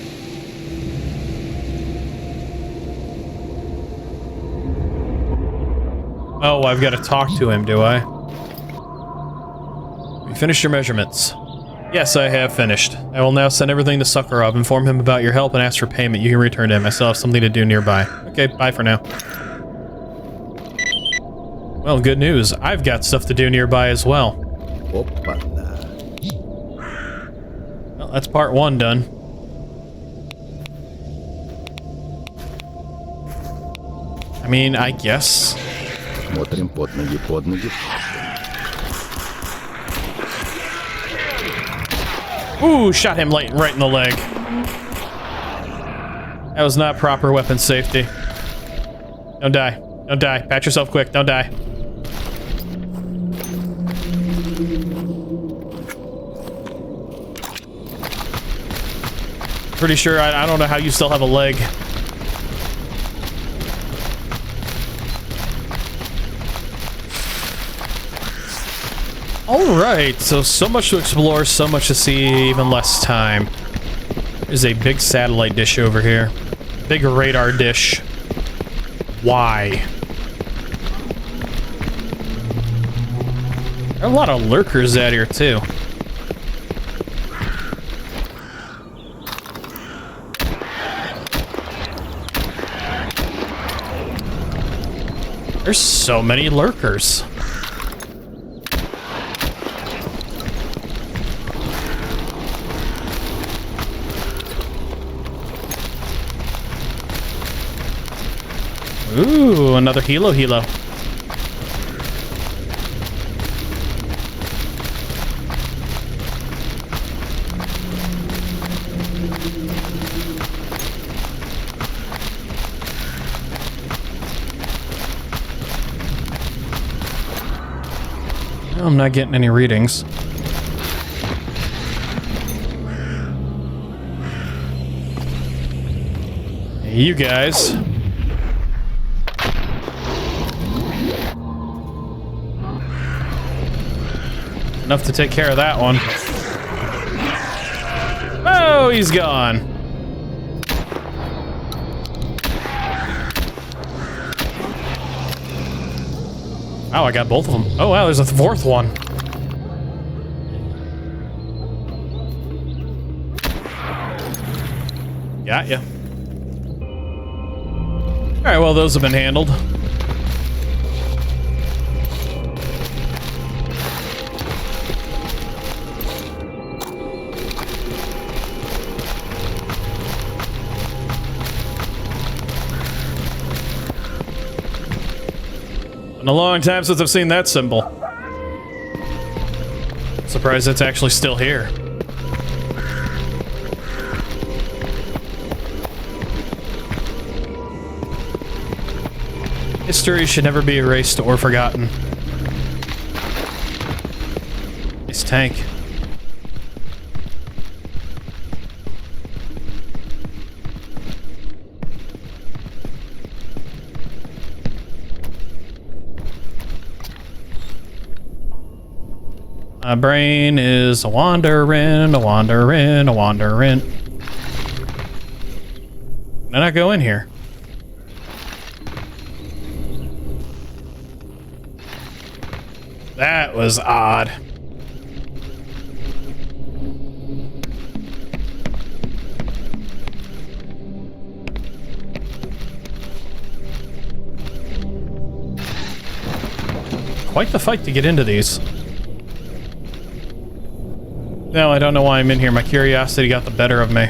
Speaker 1: Oh, I've got to talk to him, do I? You finished your measurements. Yes, I have finished. I will now send everything to Sakharov, inform him about your help, and ask for payment. You can return to him. I still have something to do nearby. Okay, bye for now. Well, good news. I've got stuff to do nearby as well.
Speaker 2: Опа-на.
Speaker 1: Well, that's part one done. I mean, I guess.
Speaker 2: Смотрим под ноги, под ноги.
Speaker 1: Ooh, shot him right in the leg. That was not proper weapon safety. Don't die. Don't die. Pat yourself quick. Don't die. Pretty sure, I don't know how you still have a leg. Alright, so much to explore, so much to see, even less time. There's a big satellite dish over here. Big radar dish. Why? There are a lot of lurkers out here, too. There's so many lurkers. Ooh, another helo. I'm not getting any readings. Hey, you guys. Enough to take care of that one. Oh, he's gone. Oh, I got both of them. Oh, wow, there's a fourth one. Got ya. Alright, well, those have been handled. Been a long time since I've seen that symbol. Surprised it's actually still here. History should never be erased or forgotten. Nice tank. My brain is a wandering. Did I not go in here? That was odd. Quite the fight to get into these. No, I don't know why I'm in here. My curiosity got the better of me.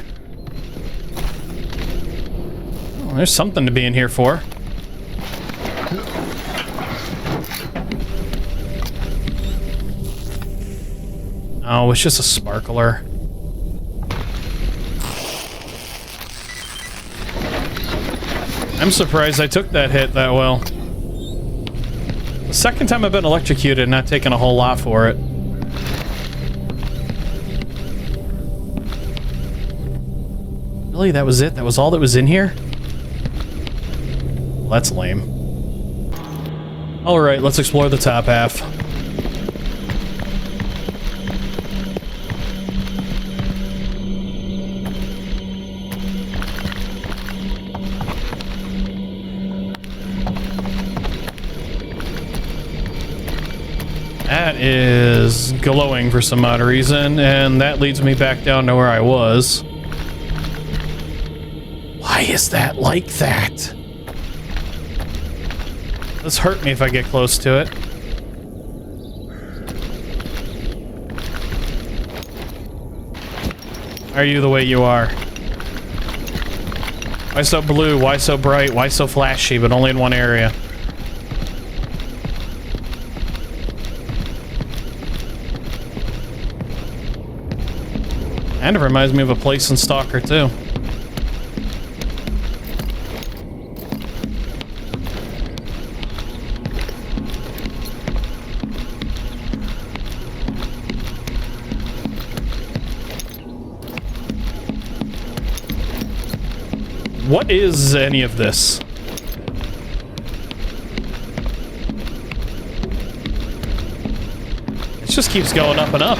Speaker 1: Oh, there's something to be in here for. Oh, it's just a sparkler. I'm surprised I took that hit that well. The second time I've been electrocuted, not taking a whole lot for it. Really, that was it? That was all that was in here? Well, that's lame. Alright, let's explore the top half. That is glowing for some odd reason, and that leads me back down to where I was. Why is that like that? This hurt me if I get close to it. Why are you the way you are? Why so blue? Why so bright? Why so flashy, but only in one area? And it reminds me of a place in Stalker too. What is any of this? It just keeps going up and up.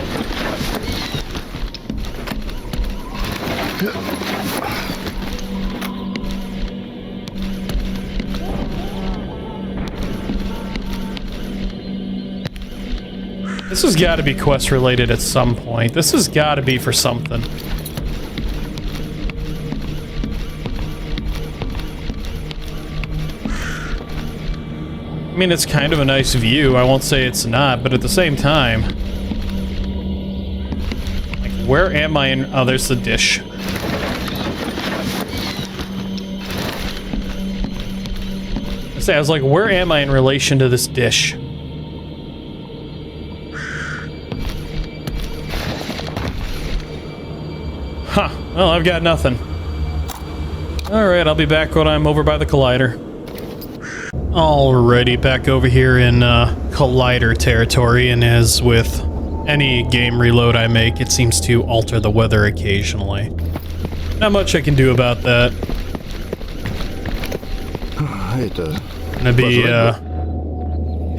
Speaker 1: This has got to be quest related at some point. This has got to be for something. I mean, it's kind of a nice view. I won't say it's not, but at the same time, like, where am I in? Oh, there's the dish. I was like, where am I in relation to this dish? Huh. Well, I've got nothing. Alright, I'll be back when I'm over by the collider. Alrighty, back over here in collider territory, and as with any game reload I make, it seems to alter the weather occasionally. Not much I can do about that. Gonna be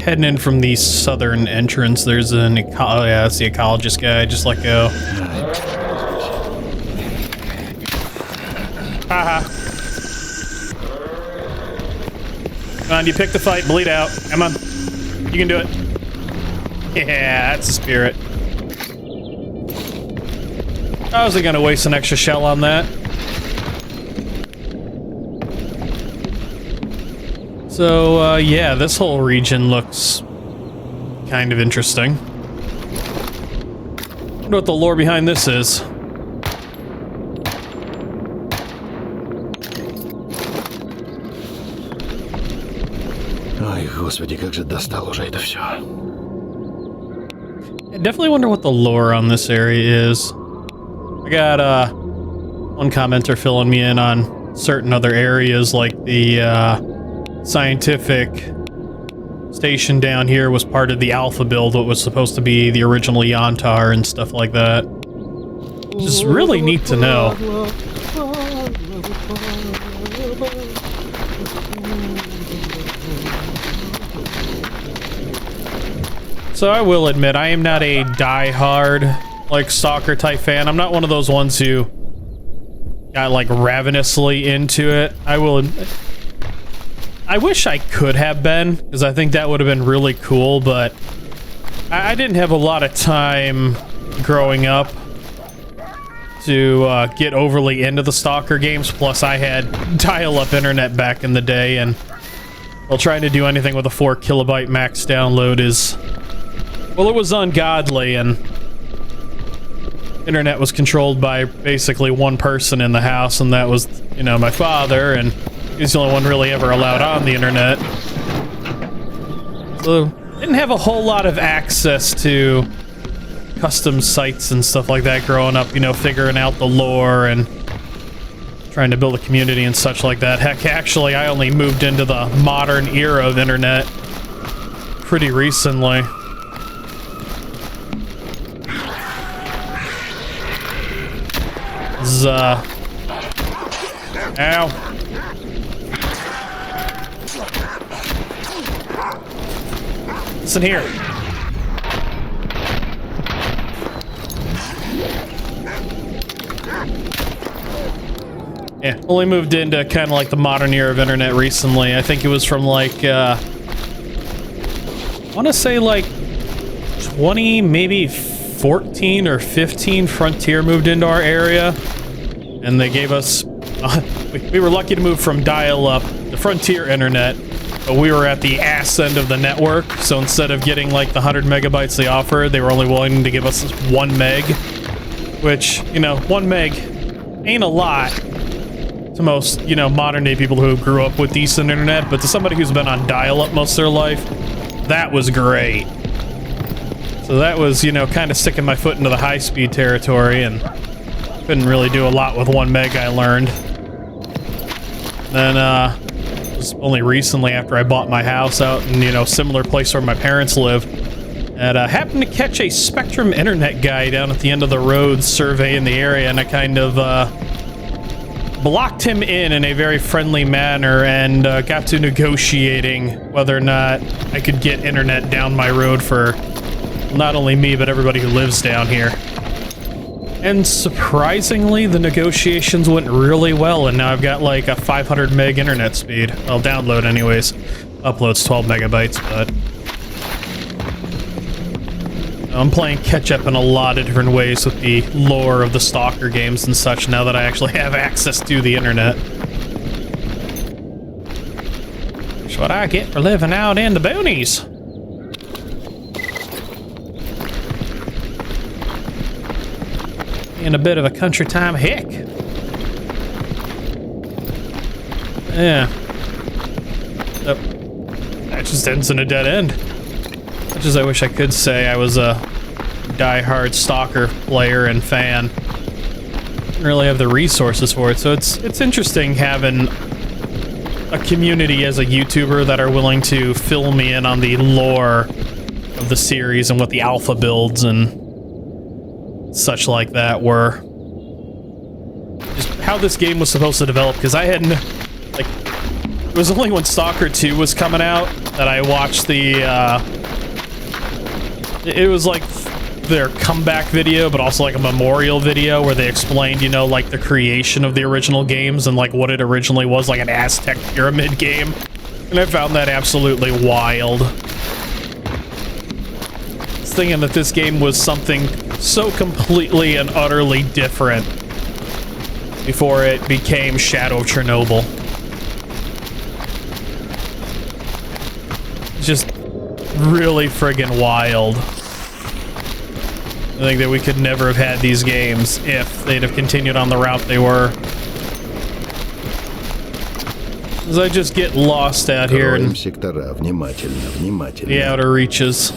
Speaker 1: heading in from the southern entrance. There's an oh yeah, that's the ecologist guy. Just let go. Haha. Come on, you pick the fight, bleed out. Come on. You can do it. Yeah, that's the spirit. I wasn't gonna waste an extra shell on that. So, yeah, this whole region looks kind of interesting. I wonder what the lore behind this is.
Speaker 2: Ой, господи, как же достало уже это все.
Speaker 1: I definitely wonder what the lore on this area is. I got, one commenter filling me in on certain other areas, like the, scientific station down here was part of the alpha build, what was supposed to be the original Yantar and stuff like that. Which is really neat to know. So I will admit, I am not a die-hard, like, Stalker type fan. I'm not one of those ones who got, like, ravenously into it. I will admit, I wish I could have been, because I think that would have been really cool, but I didn't have a lot of time growing up to get overly into the Stalker games, plus I had dial-up internet back in the day, and well, trying to do anything with a 4 kilobyte max download is, well, it was ungodly, and internet was controlled by basically one person in the house, and that was, you know, my father, and he's the only one really ever allowed on the internet. So, didn't have a whole lot of access to custom sites and stuff like that growing up, you know, figuring out the lore and trying to build a community and such like that. Heck, actually, I only moved into the modern era of internet pretty recently. Ow. Listen here. Yeah, only moved into kind of like the modern era of internet recently. I think it was from like, I want to say like 20, maybe 14 or 15 Frontier moved into our area. And they gave us, we were lucky to move from dial-up to Frontier internet, but we were at the ass end of the network. So instead of getting like the 100 megabytes they offered, they were only willing to give us 1 meg, which, you know, 1 meg ain't a lot to most, you know, modern day people who grew up with decent internet, but to somebody who's been on dial-up most of their life, that was great. So that was, you know, kind of sticking my foot into the high-speed territory, and couldn't really do a lot with 1 meg, I learned. Then, it was only recently after I bought my house out in, you know, similar place where my parents live, and happened to catch a Spectrum internet guy down at the end of the road surveying the area, and I kind of, blocked him in a very friendly manner and got to negotiating whether or not I could get internet down my road for not only me, but everybody who lives down here. And surprisingly, the negotiations went really well, and now I've got like a 500 meg internet speed. Well, download anyways. Upload's 12 megabytes, but I'm playing catch-up in a lot of different ways with the lore of the Stalker games and such now that I actually have access to the internet. That's what I get for living out in the boonies. In a bit of a country time hick. Yeah. Yep. That just ends in a dead end. Much as I wish I could say I was a die-hard Stalker player and fan, didn't really have the resources for it. So it's interesting having a community as a YouTuber that are willing to fill me in on the lore of the series and what the alpha builds and such like that were. Just how this game was supposed to develop, because I hadn't, like, it was only when Stalker 2 was coming out that I watched the, it was like their comeback video, but also like a memorial video where they explained, you know, like the creation of the original games and like what it originally was, like an Aztec pyramid game. And I found that absolutely wild. I was thinking that this game was something so completely and utterly different before it became Shadow of Chernobyl. Just really friggin' wild. I think that we could never have had these games if they'd have continued on the route they were. As I just get lost out here in the outer reaches.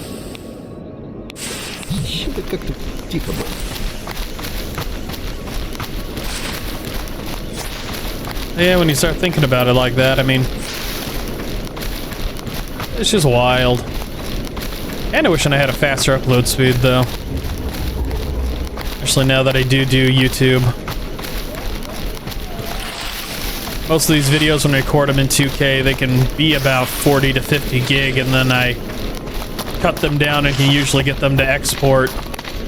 Speaker 1: Yeah, when you start thinking about it like that, I mean, it's just wild. And I wish I had a faster upload speed, though. Especially now that I do YouTube. Most of these videos, when I record them in 2K, they can be about 40 to 50 gig, and then I cut them down and can usually get them to export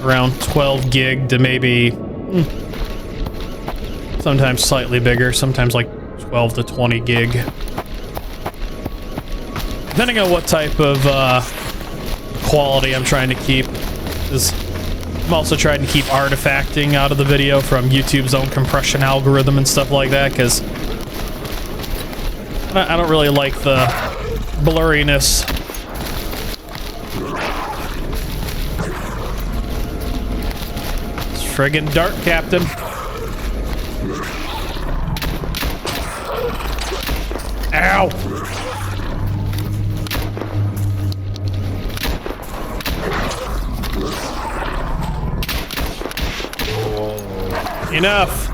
Speaker 1: around 12 gig to maybe, sometimes slightly bigger, sometimes like 12 to 20 gig. Depending on what type of quality I'm trying to keep. I'm also trying to keep artifacting out of the video from YouTube's own compression algorithm and stuff like that, because I don't really like the blurriness. It's friggin' dark, Captain. Ow! Enough.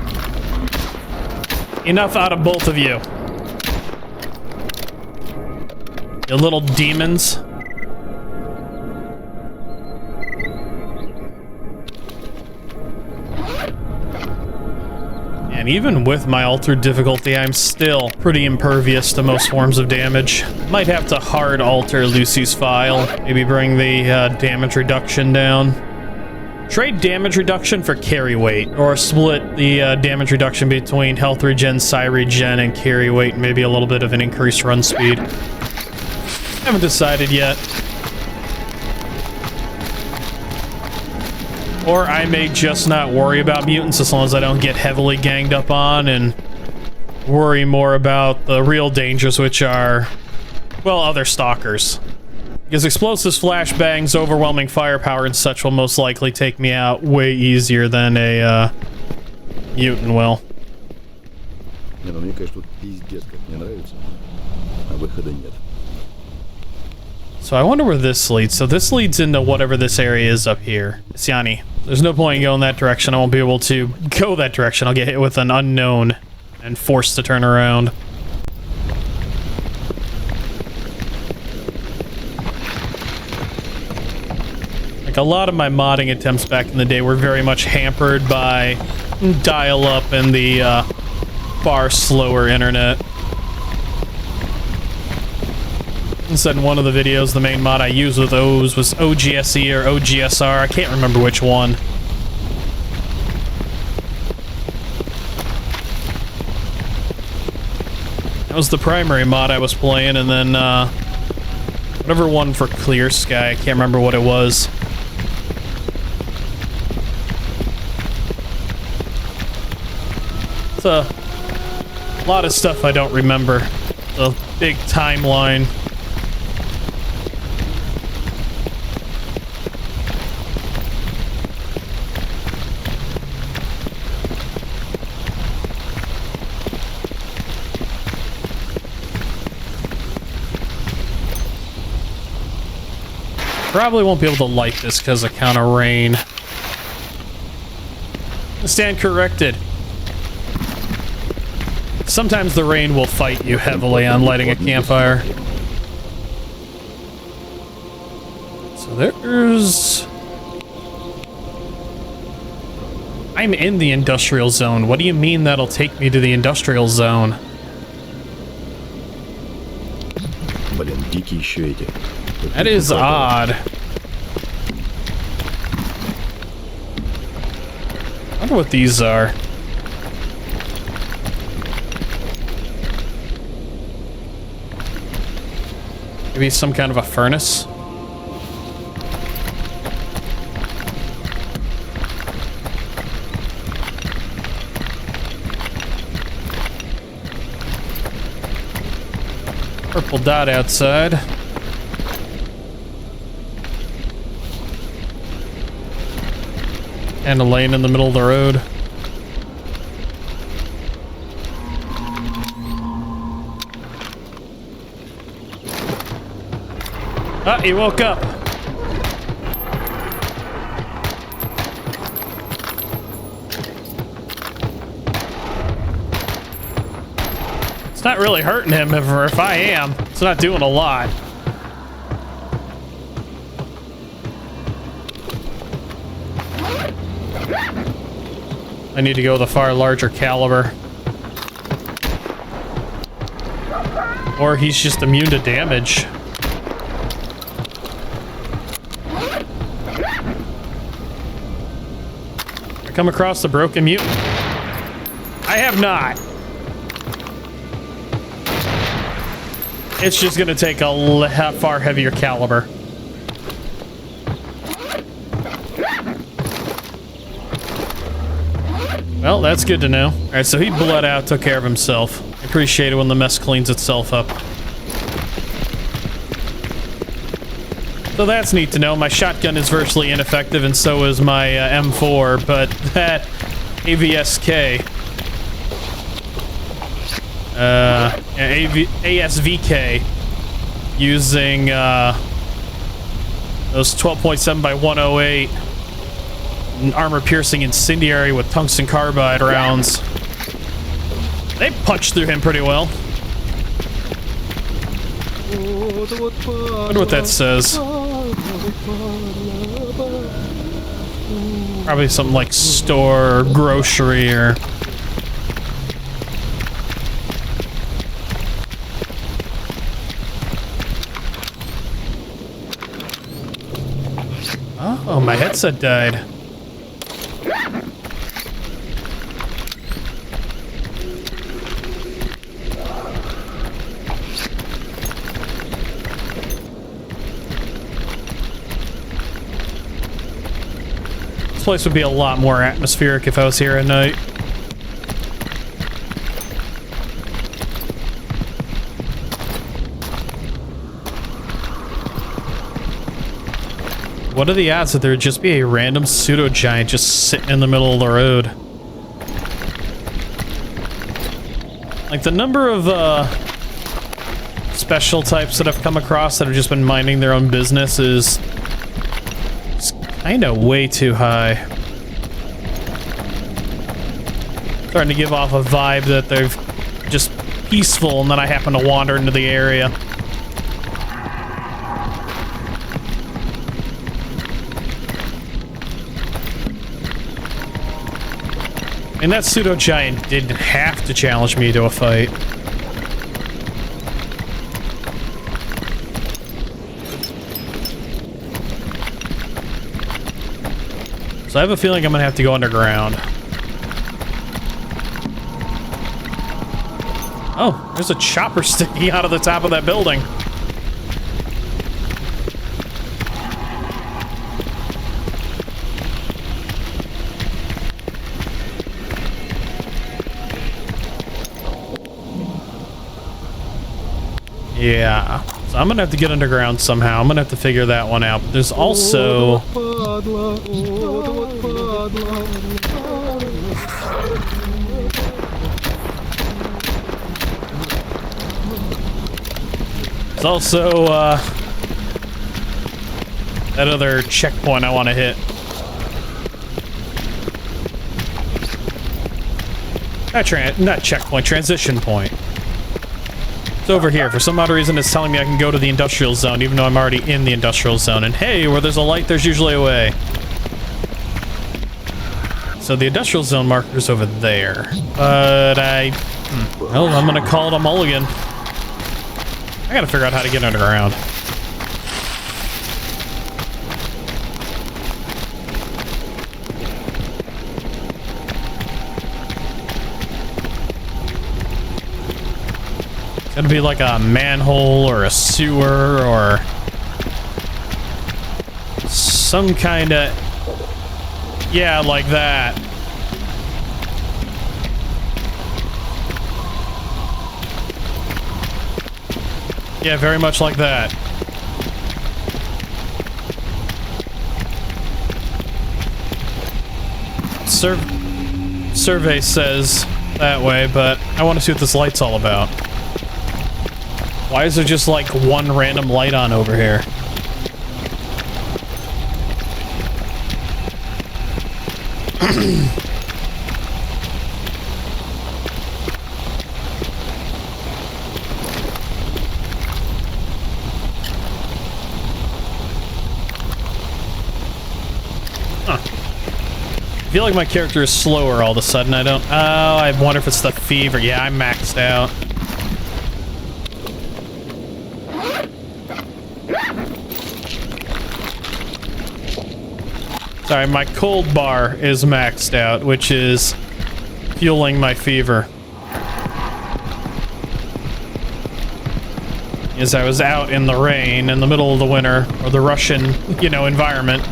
Speaker 1: Enough out of both of you. You little demons. And fine. Even with my altered difficulty, I'm still pretty impervious to most forms of damage. Might have to hard alter Lucy's file. Maybe bring the damage reduction down. Trade damage reduction for carry weight, or split the damage reduction between health regen, psi regen, and carry weight, maybe a little bit of an increased run speed. Haven't decided yet. Or I may just not worry about mutants as long as I don't get heavily ganged up on and worry more about the real dangers, which are, well, other stalkers. Because explosives, flashbangs, overwhelming firepower, and such will most likely take me out way easier than a mutant will.
Speaker 2: Не, ну мне, конечно, тут пиздец как не нравится, а выхода нет.
Speaker 1: So I wonder where this leads. So this leads into whatever this area is up here. Siani. There's no point in going that direction. I won't be able to go that direction. I'll get hit with an unknown and forced to turn around. Like a lot of my modding attempts back in the day were very much hampered by dial-up and the far slower internet. Said in one of the videos, the main mod I used with O's was OGSE or OGSR. I can't remember which one. That was the primary mod I was playing, and then whatever one for Clear Sky, I can't remember what it was. It's a lot of stuff I don't remember. The big timeline. Probably won't be able to light this because of counter rain. Stand corrected. Sometimes the rain will fight you heavily on lighting a campfire. So there's... I'm in the industrial zone. What do you mean that'll take me to the industrial zone?
Speaker 2: Блин, дикие еще эти.
Speaker 1: That is odd. I wonder what these are. Maybe some kind of a furnace? Purple dot outside. And a lane in the middle of the road. Ah, he woke up. It's not really hurting him, if I am. It's not doing a lot. I need to go with a far larger caliber. Or he's just immune to damage. I come across the broken mutant. I have not. It's just gonna take a far heavier caliber. Well, that's good to know. Alright, so he bled out, took care of himself. I appreciate it when the mess cleans itself up. So that's neat to know. My shotgun is virtually ineffective, and so is my M4, but that AVSK... ASVK... using those 12.7 by 108 armor-piercing incendiary with tungsten carbide rounds. They punched through him pretty well. I wonder what that says. Probably something like store or grocery or Oh, my headset died. This place would be a lot more atmospheric if I was here at night. What are the odds that there would just be a random pseudo giant just sitting in the middle of the road? Like the number of special types that I've come across that have just been minding their own business is kind of way too high. Starting to give off a vibe that they're just peaceful and then I happen to wander into the area. And that pseudo giant didn't have to challenge me to a fight. So I have a feeling I'm gonna have to go underground. Oh, there's a chopper sticking out of the top of that building. Yeah, so I'm gonna have to get underground somehow. I'm gonna have to figure that one out. But there's also... There's also, that other checkpoint I want to hit. Not checkpoint, transition point. It's over here. For some odd reason, it's telling me I can go to the industrial zone, even though I'm already in the industrial zone. And hey, where there's a light, there's usually a way. So the industrial zone marker's over there. But well, I'm gonna call it a mulligan. I gotta figure out how to get underground. Gotta be like a manhole or a sewer or some kind of, yeah, like that. Yeah, very much like that. Survey says that way, but I want to see what this light's all about. Why is there just like one random light on over here? Huh. I feel like my character is slower all of a sudden. I don't... Oh, I wonder if it's the fever. Yeah, I'm maxed out. Sorry, my cold bar is maxed out, which is fueling my fever. As I was out in the rain in the middle of the winter, or the Russian, you know, environment.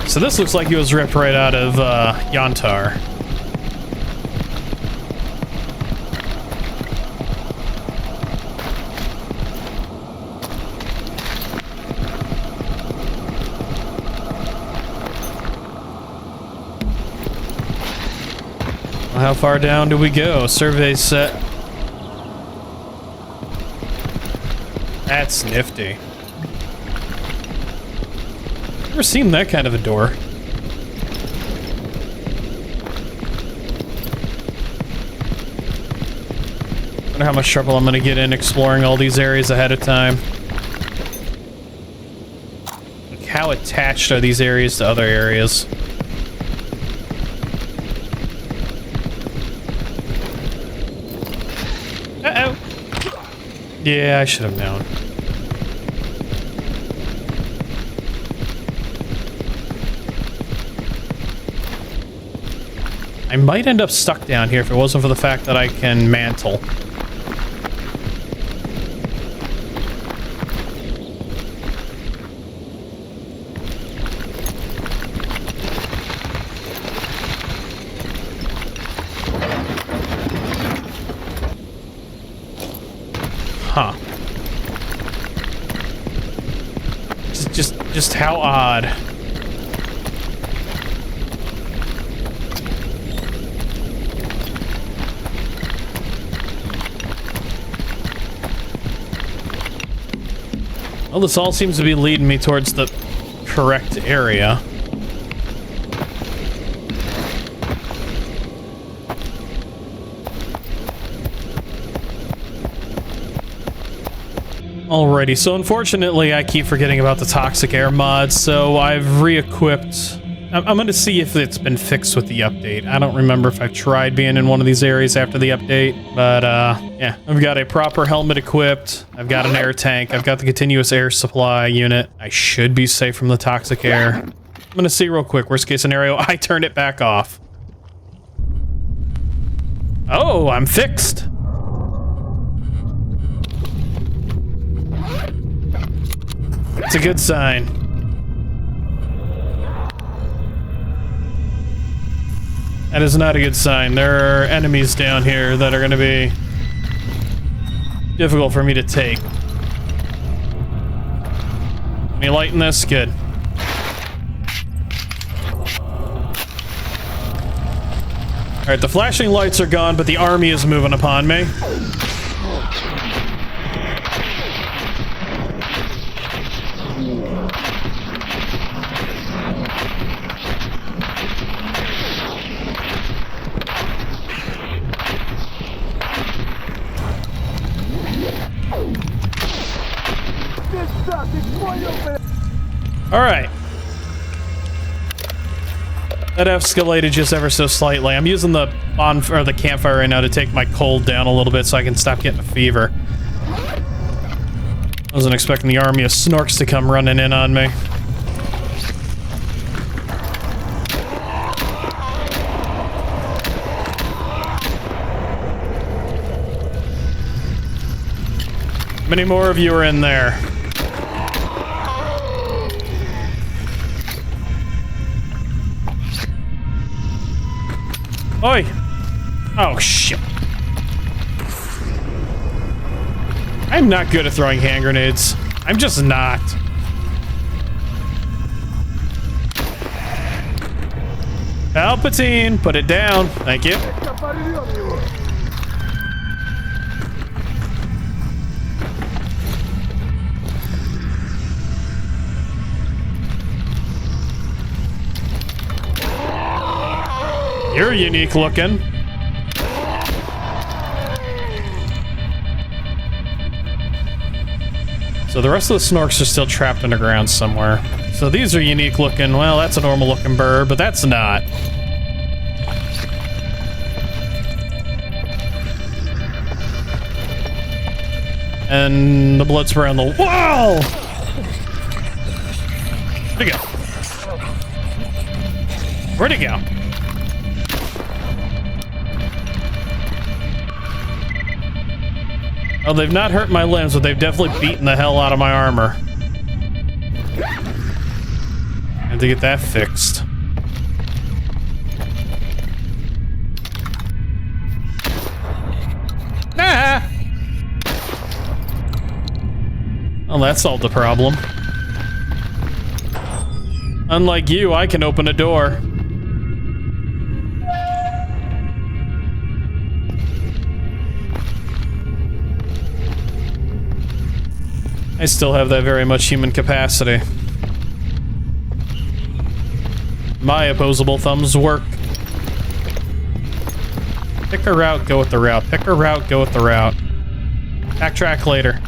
Speaker 1: So this looks like he was ripped right out of Yantar. How far down do we go? Survey set. That's nifty. Never seen that kind of a door. Wonder how much trouble I'm gonna get in exploring all these areas ahead of time. Like, how attached are these areas to other areas? Yeah, I should have known. I might end up stuck down here if it wasn't for the fact that I can mantle. Huh. Just how odd. Well, this all seems to be leading me towards the correct area. Alrighty, so unfortunately I keep forgetting about the toxic air mod, so I've re-equipped. I'm gonna see if it's been fixed with the update. I don't remember if I've tried being in one of these areas after the update, but yeah, I've got a proper helmet equipped, I've got an air tank, I've got the continuous air supply unit. I should be safe from the toxic air. I'm gonna see real quick, worst case scenario, I turned it back off. Oh, I'm fixed. It's a good sign. That is not a good sign. There are enemies down here that are going to be difficult for me to take. Any light in this? Good. Alright, the flashing lights are gone, but the army is moving upon me. Alright. That escalated just ever so slightly. I'm using the bonfire, or the campfire right now to take my cold down a little bit so I can stop getting a fever. I wasn't expecting the army of snorks to come running in on me. How many more of you are in there? Oi! Oh, shit. I'm not good at throwing hand grenades. I'm just not. Palpatine, put it down. Thank you. You're unique looking. So the rest of the snorks are still trapped underground somewhere. So these are unique looking. Well, that's a normal looking bird, but that's not. And the blood spray on the wall! Where'd it go? Where'd it go? Oh, they've not hurt my limbs, but they've definitely beaten the hell out of my armor. I have to get that fixed. Ah! Well, that solved the problem. Unlike you, I can open a door. I still have that very much human capacity. My opposable thumbs work. Pick a route, go with the route. Pick a route, go with the route. Backtrack later.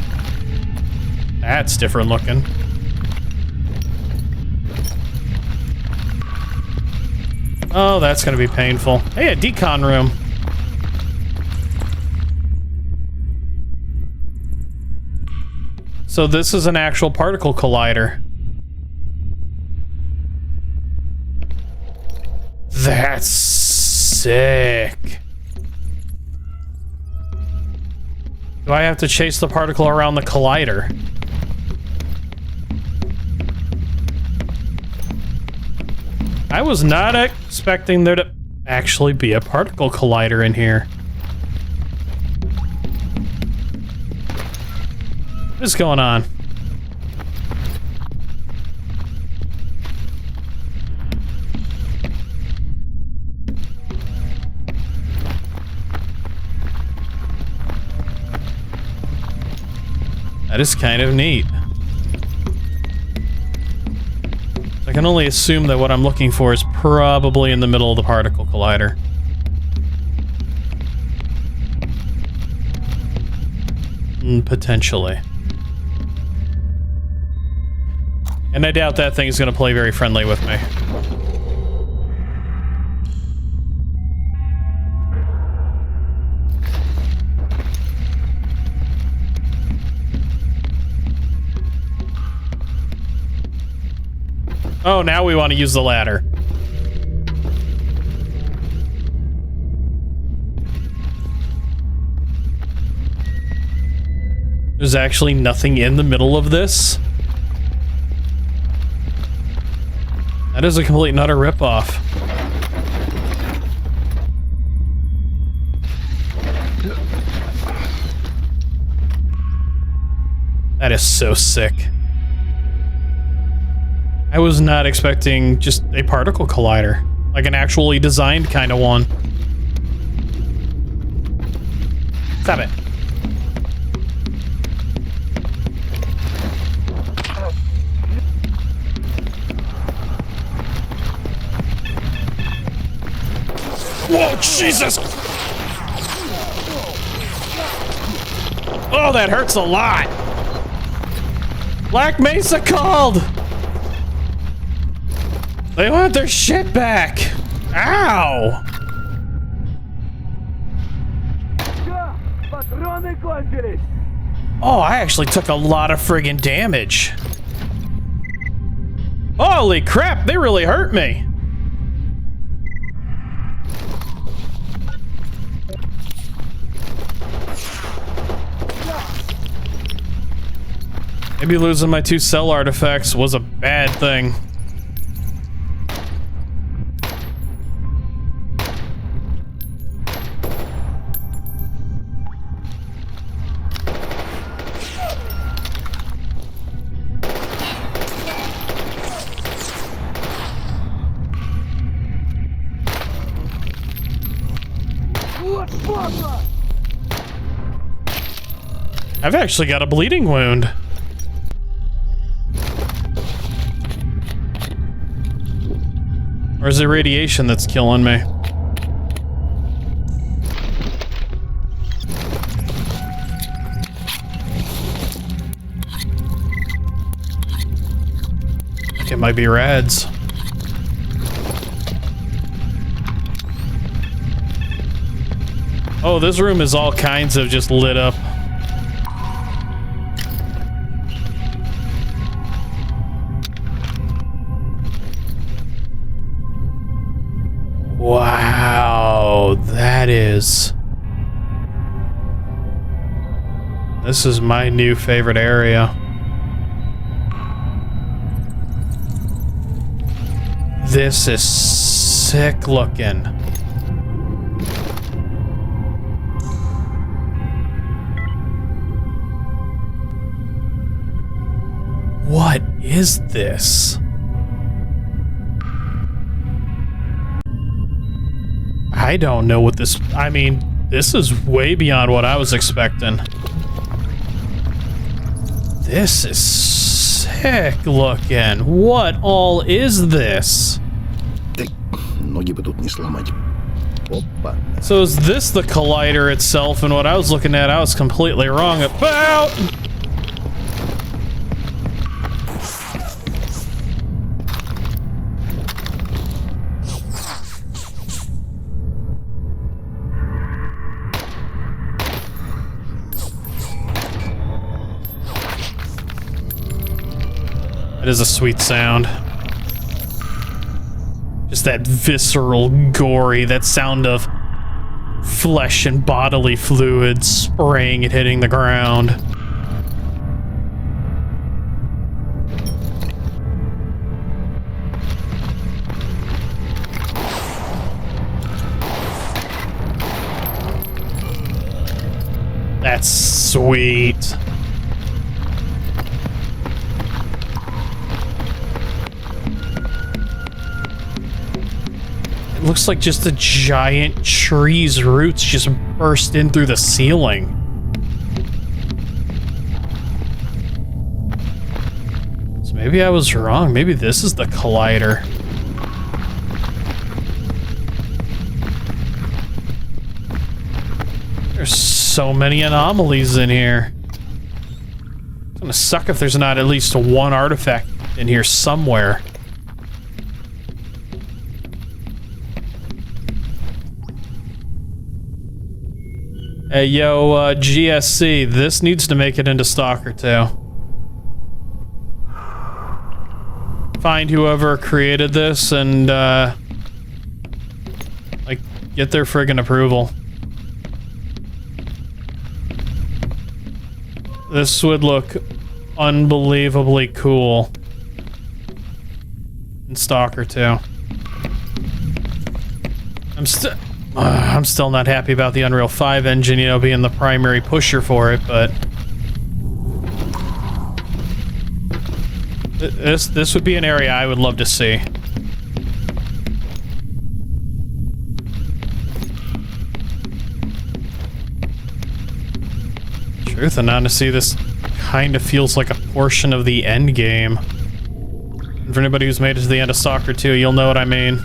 Speaker 1: That's different looking. Oh, that's gonna be painful. Hey, a decon room. So this is an actual particle collider. That's sick. Do I have to chase the particle around the collider? I was not expecting there to actually be a particle collider in here. What is going on? That is kind of neat. I can only assume that what I'm looking for is probably in the middle of the particle collider. Potentially. And I doubt that thing is going to play very friendly with me. Oh, now we want to use the ladder. There's actually nothing in the middle of this. That is a complete and utter ripoff. That is so sick. I was not expecting just a particle collider. Like an actually designed kind of one. Stop it. Whoa, Jesus! Oh, that hurts a lot! Black Mesa called! They want their shit back! Ow! Oh, I actually took a lot of friggin' damage. Holy crap, they really hurt me! Maybe losing my 2 cell artifacts was a bad thing. I've actually got a bleeding wound. Or is it radiation that's killing me? I think it might be rads. Oh, this room is all kinds of just lit up. Wow, that is... This is my new favorite area. This is sick looking. What is this? I don't know what this... I mean, this is way beyond what I was expecting. This is sick looking. What all is this? So is this the collider itself? And what I was looking at, I was completely wrong about. That is a sweet sound. Just that visceral, gory, that sound of flesh and bodily fluids spraying and hitting the ground. That's sweet. It looks like just a giant tree's roots just burst in through the ceiling. So maybe I was wrong. Maybe this is the collider. There's so many anomalies in here. It's gonna suck if there's not at least one artifact in here somewhere. Hey, yo, GSC, this needs to make it into Stalker 2. Find whoever created this and, like, get their friggin' approval. This would look unbelievably cool in Stalker 2. I'm still not happy about the Unreal 5 engine, you know, being the primary pusher for it, but this would be an area I would love to see. Truth, and honestly, this kind of feels like a portion of the end game. And for anybody who's made it to the end of Stalker 2, you'll know what I mean.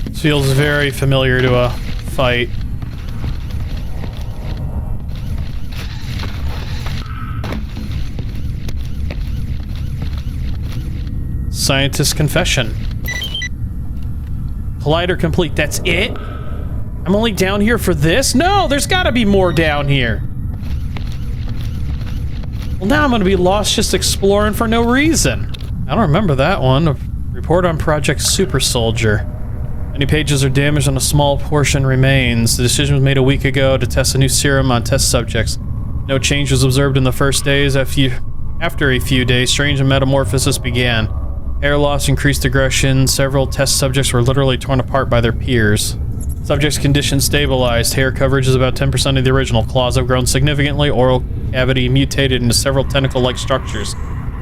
Speaker 1: This feels very familiar to a fight. Scientist confession. Collider complete, that's it? I'm only down here for this? No, there's gotta be more down here. Well, now I'm gonna be lost just exploring for no reason. I don't remember that one. A report on Project Super Soldier. Many pages are damaged and a small portion remains. The decision was made a week ago to test a new serum on test subjects. No change was observed in the first days. After a few days, strange metamorphosis began. Hair loss, increased aggression. Several test subjects were literally torn apart by their peers. Subjects' condition stabilized. Hair coverage is about 10% of the original. Claws have grown significantly. Oral cavity mutated into several tentacle-like structures.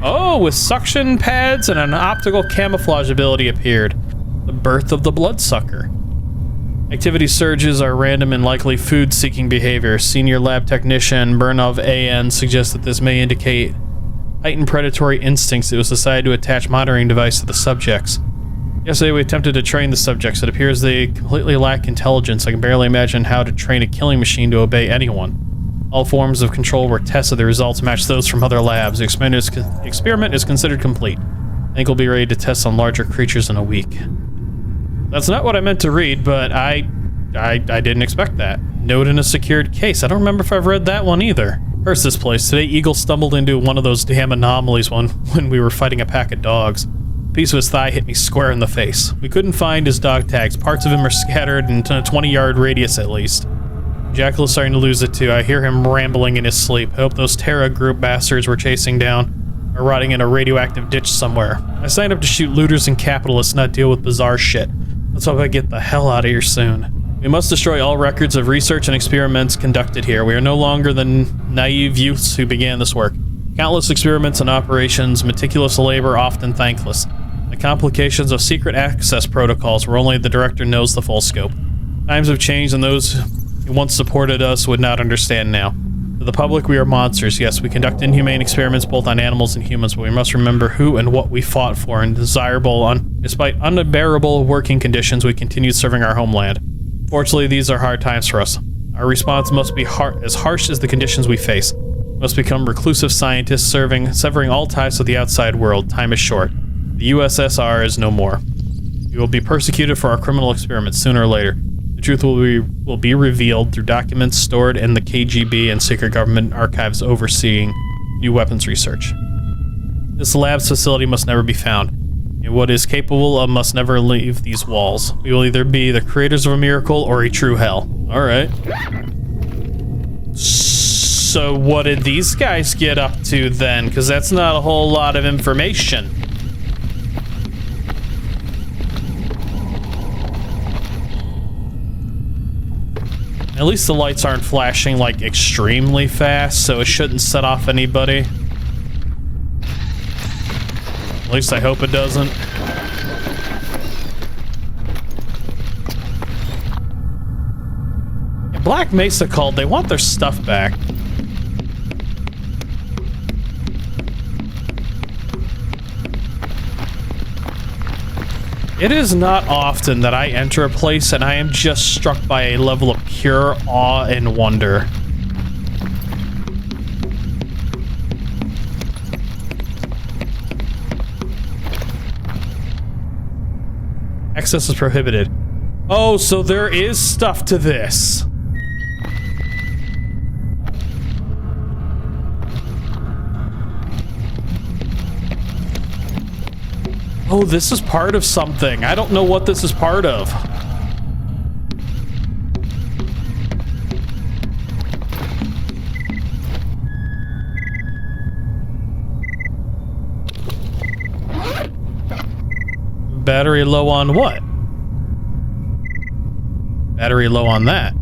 Speaker 1: Oh, with suction pads and an optical camouflage ability appeared. The birth of the bloodsucker. Activity surges are random and likely food-seeking behavior. Senior lab technician Bernov AN suggests that this may indicate heightened predatory instincts. It was decided to attach monitoring device to the subjects. Yesterday we attempted to train the subjects. It appears they completely lack intelligence. I can barely imagine how to train a killing machine to obey anyone. All forms of control were tested. The results matched those from other labs. The experiment is considered complete. I think we'll be ready to test on larger creatures in a week. That's not what I meant to read, but I didn't expect that. Note in a secured case. I don't remember if I've read that one either. First, this place. Today, Eagle stumbled into one of those damn anomalies when we were fighting a pack of dogs. A piece of his thigh hit me square in the face. We couldn't find his dog tags. Parts of him are scattered in a 20-yard radius at least. Jackal is starting to lose it too. I hear him rambling in his sleep. I hope those Terra group bastards we're chasing down are rotting in a radioactive ditch somewhere. I signed up to shoot looters and capitalists, not deal with bizarre shit. Let's hope I get the hell out of here soon. We must destroy all records of research and experiments conducted here. We are no longer the naive youths who began this work. Countless experiments and operations, meticulous labor, often thankless. The complications of secret access protocols where only the director knows the full scope. Times have changed and those who once supported us would not understand now. To the public, we are monsters. Yes, we conduct inhumane experiments both on animals and humans, but we must remember who and what we fought for, and despite unbearable working conditions, we continued serving our homeland. Fortunately, these are hard times for us. Our response must be as harsh as the conditions we face. We must become reclusive scientists, severing all ties with the outside world. Time is short. The USSR is no more. We will be persecuted for our criminal experiments sooner or later. The truth will be revealed through documents stored in the KGB and secret government archives overseeing new weapons research. This lab's facility must never be found, and what is capable of must never leave these walls. We will either be the creators of a miracle or a true hell. Alright. So what did these guys get up to then? Because that's not a whole lot of information. At least the lights aren't flashing like extremely fast, so it shouldn't set off anybody. At least I hope it doesn't. Black Mesa called, they want their stuff back. It is not often that I enter a place and I am just struck by a level of pure awe and wonder. Access is prohibited. Oh, so there is stuff to this. Oh, this is part of something. I don't know what this is part of. Battery low on what? Battery low on that.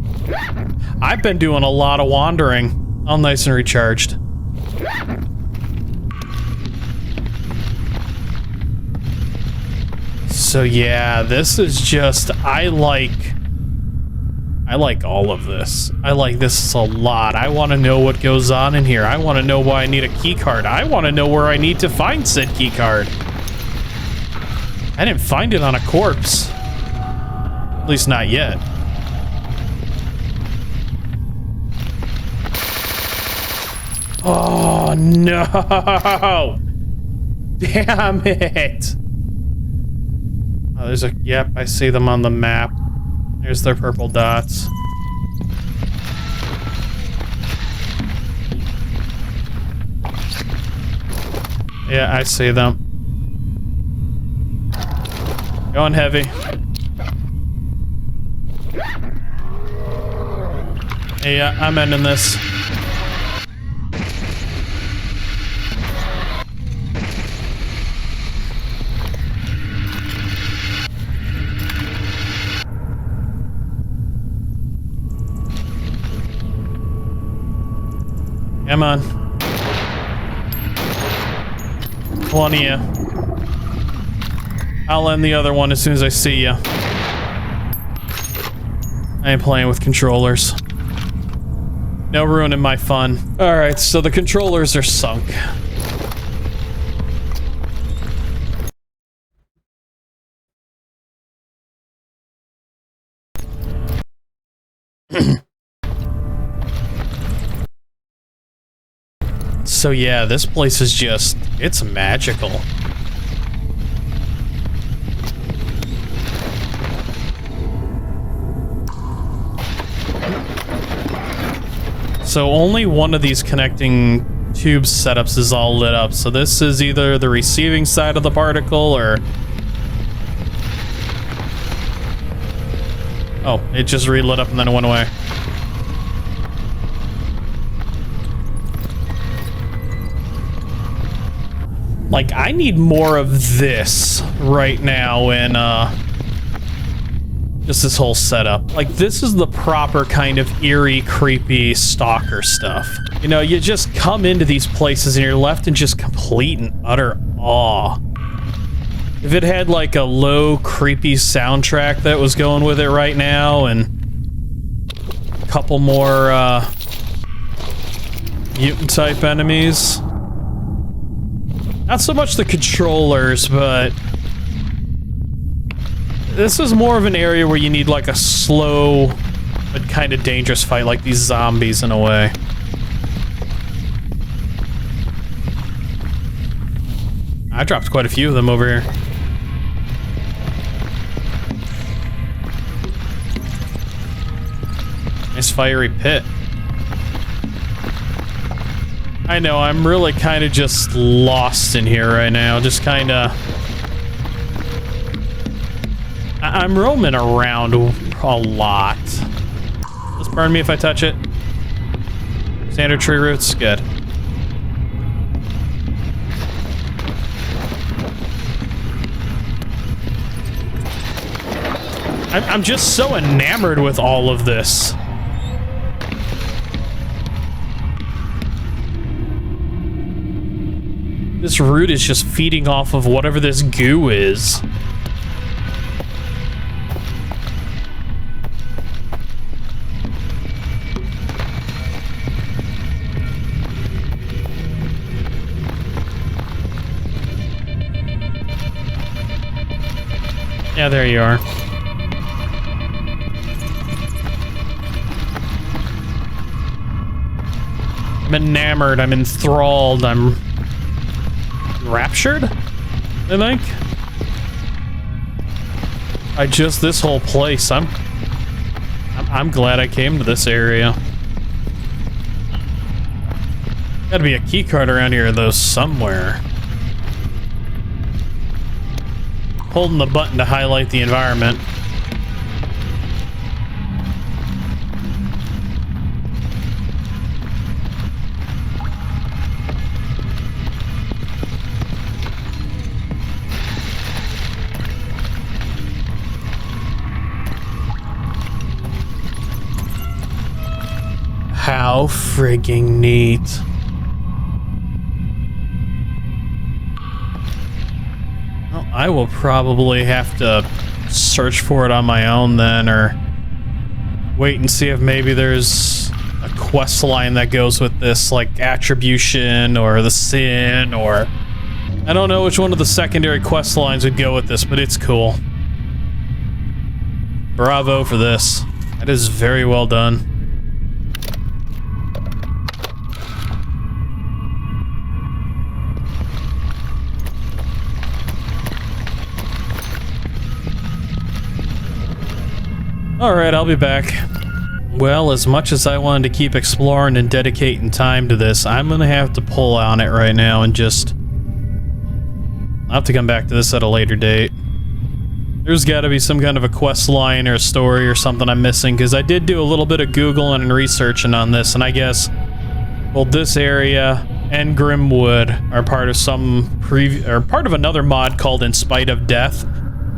Speaker 1: I've been doing a lot of wandering. I'm nice and recharged. So yeah, this is just, I like all of this. I like this a lot. I want to know what goes on in here. I want to know why I need a key card. I want to know where I need to find said key card. I didn't find it on a corpse. At least not yet. Oh no! Damn it! Oh, there's a, yep, I see them on the map. There's their purple dots. Yeah, I see them. Going heavy. Hey, I'm ending this. Come on. One of you. I'll end the other one as soon as I see you. I ain't playing with controllers. No ruining my fun. Alright, so the controllers are sunk. So yeah, this place is just, it's magical. So only one of these connecting tube setups is all lit up. So this is either the receiving side of the particle or... Oh, it just relit up and then it went away. Like, I need more of this right now in, just this whole setup. Like, this is the proper kind of eerie, creepy stalker stuff. You know, you just come into these places and you're left in just complete and utter awe. If it had, like, a low, creepy soundtrack that was going with it right now and a couple more, mutant-type enemies... Not so much the controllers, but this is more of an area where you need like a slow but kind of dangerous fight, like these zombies in a way. I dropped quite a few of them over here. Nice fiery pit. I know, I'm really kind of just lost in here right now. Just kind of... I'm roaming around a lot. Just burn me if I touch it. Standard tree roots, good. I'm just so enamored with all of this. This root is just feeding off of whatever this goo is. Yeah, there you are. I'm enamored, I'm enthralled, I'm raptured, I think. I just, this whole place, I'm glad I came to this area. Gotta be a key card around here though somewhere. Holding the button to highlight the environment. How frigging neat. Well, I will probably have to search for it on my own then, or wait and see if maybe there's a quest line that goes with this, like Attribution or the Sin, or... I don't know which one of the secondary quest lines would go with this, but it's cool. Bravo for this. That is very well done. Alright, I'll be back. Well, as much as I wanted to keep exploring and dedicating time to this, I'm gonna have to pull on it right now and just... I'll have to come back to this at a later date. There's gotta be some kind of a quest line or a story or something I'm missing, because I did do a little bit of Googling and researching on this, and I guess both this area and Grimwood are part of part of another mod called In Spite of Death.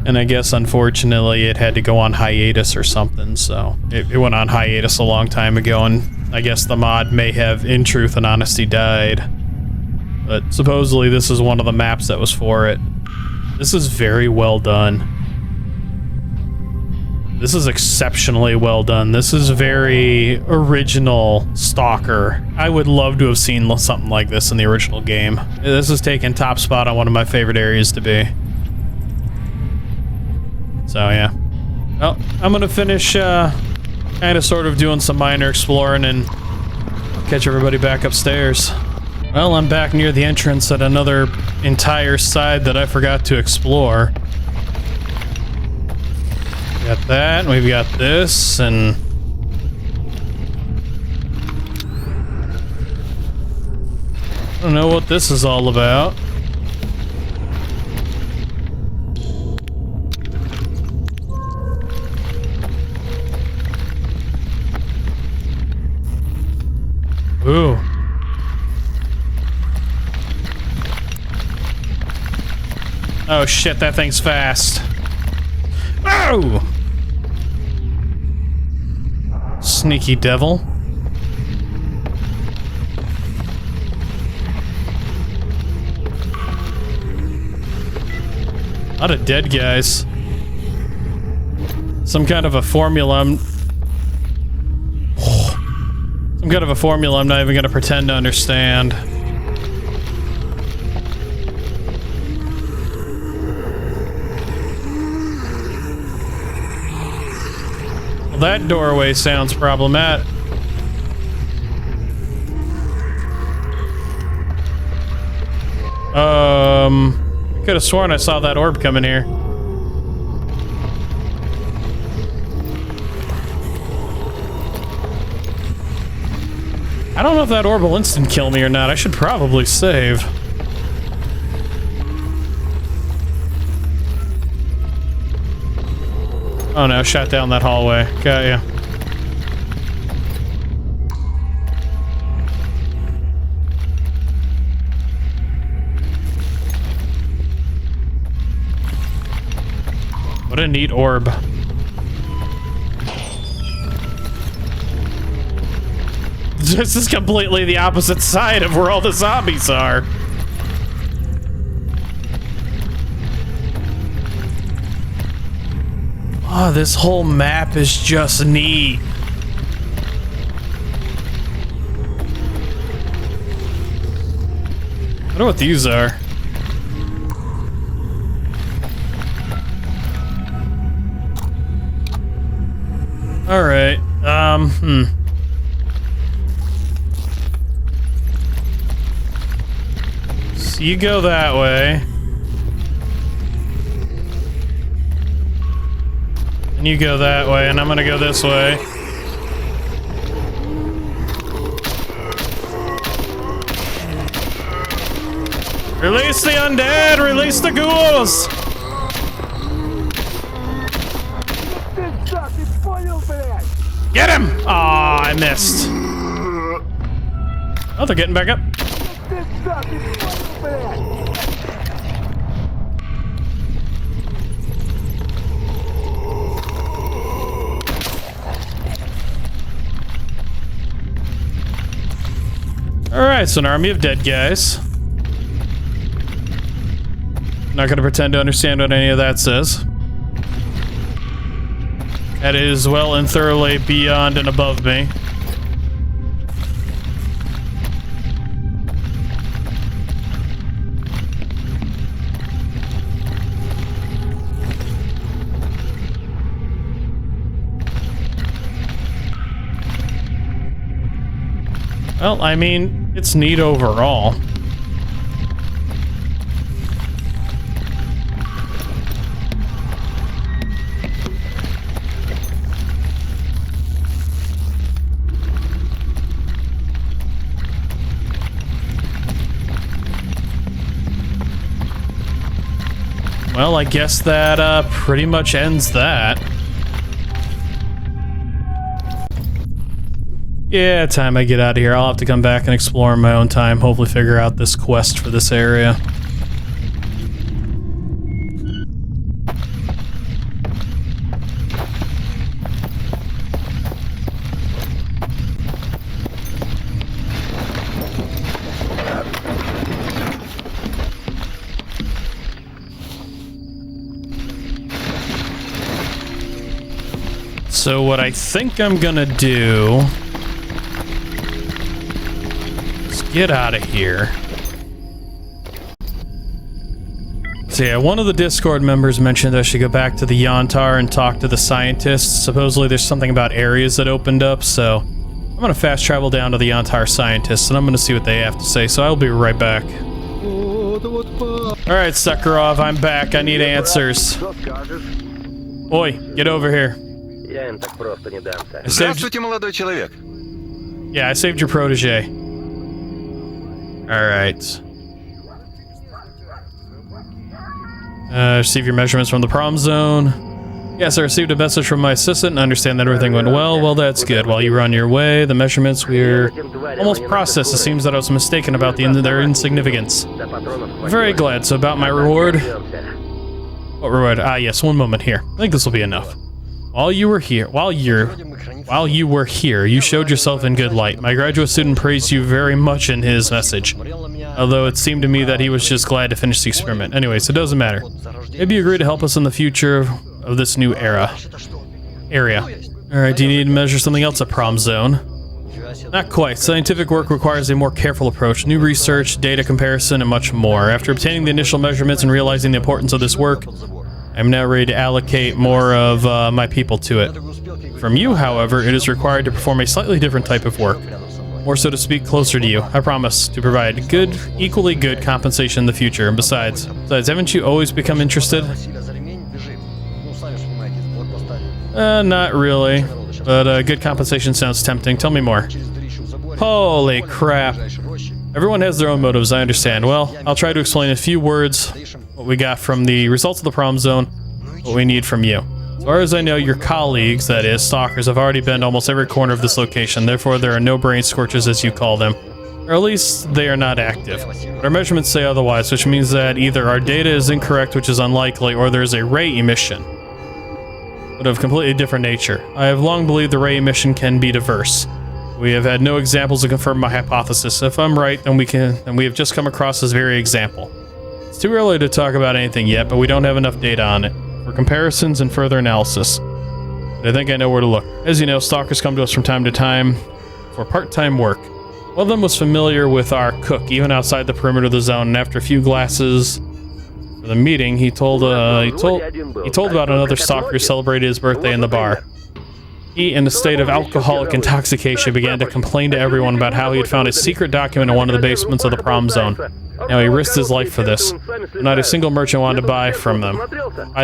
Speaker 1: And I guess, unfortunately, it had to go on hiatus or something, so... It went on hiatus a long time ago, and I guess the mod may have, in truth and honesty, died. But supposedly this is one of the maps that was for it. This is very well done. This is exceptionally well done. This is very original Stalker. I would love to have seen something like this in the original game. This is taking top spot on one of my favorite areas to be. So yeah. Well, I'm gonna finish kind of sort of doing some minor exploring and catch everybody back upstairs. Well, I'm back near the entrance at another entire side that I forgot to explore. Got that, and we've got this, and... I don't know what this is all about. Ooh. Oh shit, that thing's fast. Oh! Sneaky devil. A lot of dead guys. Some kind of a formula Some kind of a formula I'm not even gonna pretend to understand. Well, that doorway sounds problematic. I could have sworn I saw that orb coming here. I don't know if that orb will instant kill me or not. I should probably save. Oh no, shot down that hallway. Got ya. What a neat orb. This is completely the opposite side of where all the zombies are. Oh, this whole map is just neat. I wonder what these are. All right. So you go that way. And you go that way, and I'm gonna go this way. Release the undead! Release the ghouls! Get him! Aw, I missed. Oh, they're getting back up. Alright, so an army of dead guys. Not gonna pretend to understand what any of that says. That is well and thoroughly beyond and above me. Well, I mean, it's neat overall. Well, I guess that pretty much ends that. Yeah, time I get out of here. I'll have to come back and explore in my own time. Hopefully figure out this quest for this area. So what I think I'm gonna do is get out of here. So yeah, one of the Discord members mentioned I should go back to the Yantar and talk to the scientists. Supposedly there's something about areas that opened up, so I'm gonna fast travel down to the Yantar scientists and I'm gonna see what they have to say, so I'll be right back. Alright, Sakharov, I'm back. I need answers. Oi, get over here.
Speaker 4: Здравствуйте, молодой человек.
Speaker 1: Yeah, I saved your protege. Alright. Receive your measurements from the prom zone. Yes, I received a message from my assistant and understand that everything went well. Well, that's good. While you were on your way, the measurements were almost processed. It seems that I was mistaken about their insignificance. I'm very glad. So about my reward? What reward? Ah, yes, one moment here. I think this will be enough. While you were here, you showed yourself in good light. My graduate student praised you very much in his message. Although it seemed to me that he was just glad to finish the experiment. Anyways, it doesn't matter. Maybe you agree to help us in the future of this new area. Alright, do you need to measure something else at prom zone? Not quite. Scientific work requires a more careful approach. New research, data comparison, and much more. After obtaining the initial measurements and realizing the importance of this work, I'm now ready to allocate more of my people to it. From you, however, it is required to perform a slightly different type of work. More so to speak, closer to you. I promise to provide good, equally good compensation in the future. And besides, haven't you always become interested? Not really. But good compensation sounds tempting. Tell me more. Holy crap. Everyone has their own motives, I understand. Well, I'll try to explain in a few words what we got from the results of the prom zone, what we need from you. As far as I know, your colleagues, that is, stalkers, have already been to almost every corner of this location, therefore there are no brain scorches as you call them. Or at least they are not active. But our measurements say otherwise, which means that either our data is incorrect, which is unlikely, or there's a ray emission, but of completely different nature. I have long believed the ray emission can be diverse. We have had no examples to confirm my hypothesis. If I'm right, then we have just come across this very example. It's too early to talk about anything yet, but we don't have enough data on it for comparisons and further analysis. But I think I know where to look. As you know, stalkers come to us from time to time for part-time work. One of them was familiar with our cook, even outside the perimeter of the zone, and after a few glasses for the meeting, he told about another stalker who celebrated his birthday in the bar. He, in a state of alcoholic intoxication, began to complain to everyone about how he had found a secret document in one of the basements of the prom zone. Now, he risked his life for this. But not a single merchant wanted to buy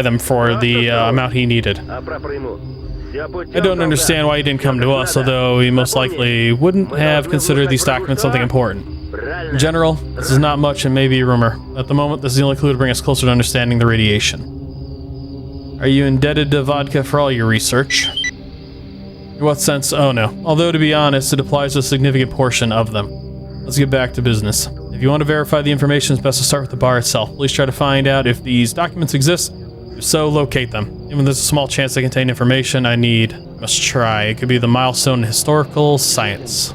Speaker 1: them for the amount he needed. I don't understand why he didn't come to us, although he most likely wouldn't have considered these documents something important. In general, this is not much and maybe a rumor. At the moment, this is the only clue to bring us closer to understanding the radiation. Are you indebted to vodka for all your research? In what sense? Oh no. Although, to be honest, it applies to a significant portion of them. Let's get back to business. If you want to verify the information, it's best to start with the bar itself. Please try to find out if these documents exist. If so, locate them. Even there's a small chance they contain information I must try. It could be the milestone in historical science.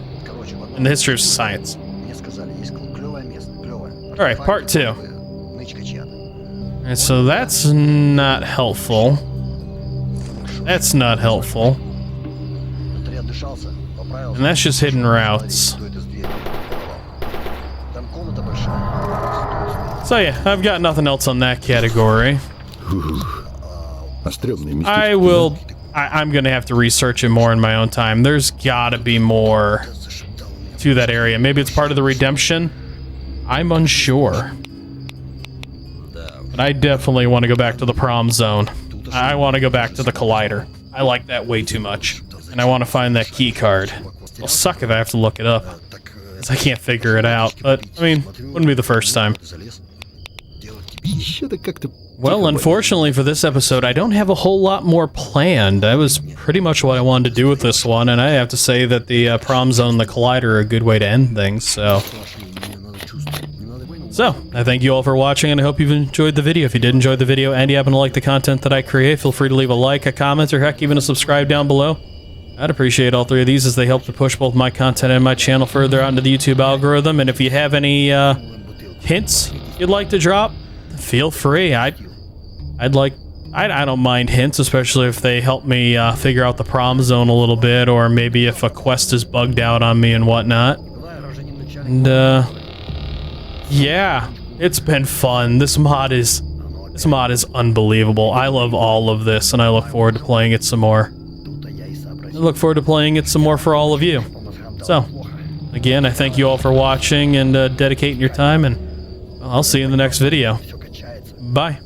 Speaker 1: In the history of science. Alright, part 2. Alright, so that's not helpful. That's not helpful. And that's just hidden routes. So yeah, I've got nothing else on that category. I'm gonna have to research it more in my own time. There's gotta be more to that area. Maybe it's part of the redemption. I'm unsure. But I definitely want to go back to the prom zone. I want to go back to the collider. I like that way too much. And I want to find that key card. It'll suck if I have to look it up, because I can't figure it out. But, I mean, wouldn't be the first time. Well, unfortunately for this episode, I don't have a whole lot more planned. That was pretty much what I wanted to do with this one, and I have to say that the prom zone and the collider are a good way to end things, so... I thank you all for watching, and I hope you've enjoyed the video. If you did enjoy the video and you happen to like the content that I create, feel free to leave a like, a comment, or heck, even a subscribe down below. I'd appreciate all 3 of these as they help to push both my content and my channel further out into the YouTube algorithm, and if you have any hints you'd like to drop, feel free. I don't mind hints, especially if they help me figure out the prom zone a little bit, or maybe if a quest is bugged out on me and whatnot. And yeah, it's been fun. This mod is unbelievable. I love all of this, and I look forward to playing it some more. I look forward to playing it some more for all of you. So, again, I thank you all for watching and dedicating your time, and I'll see you in the next video. Bye.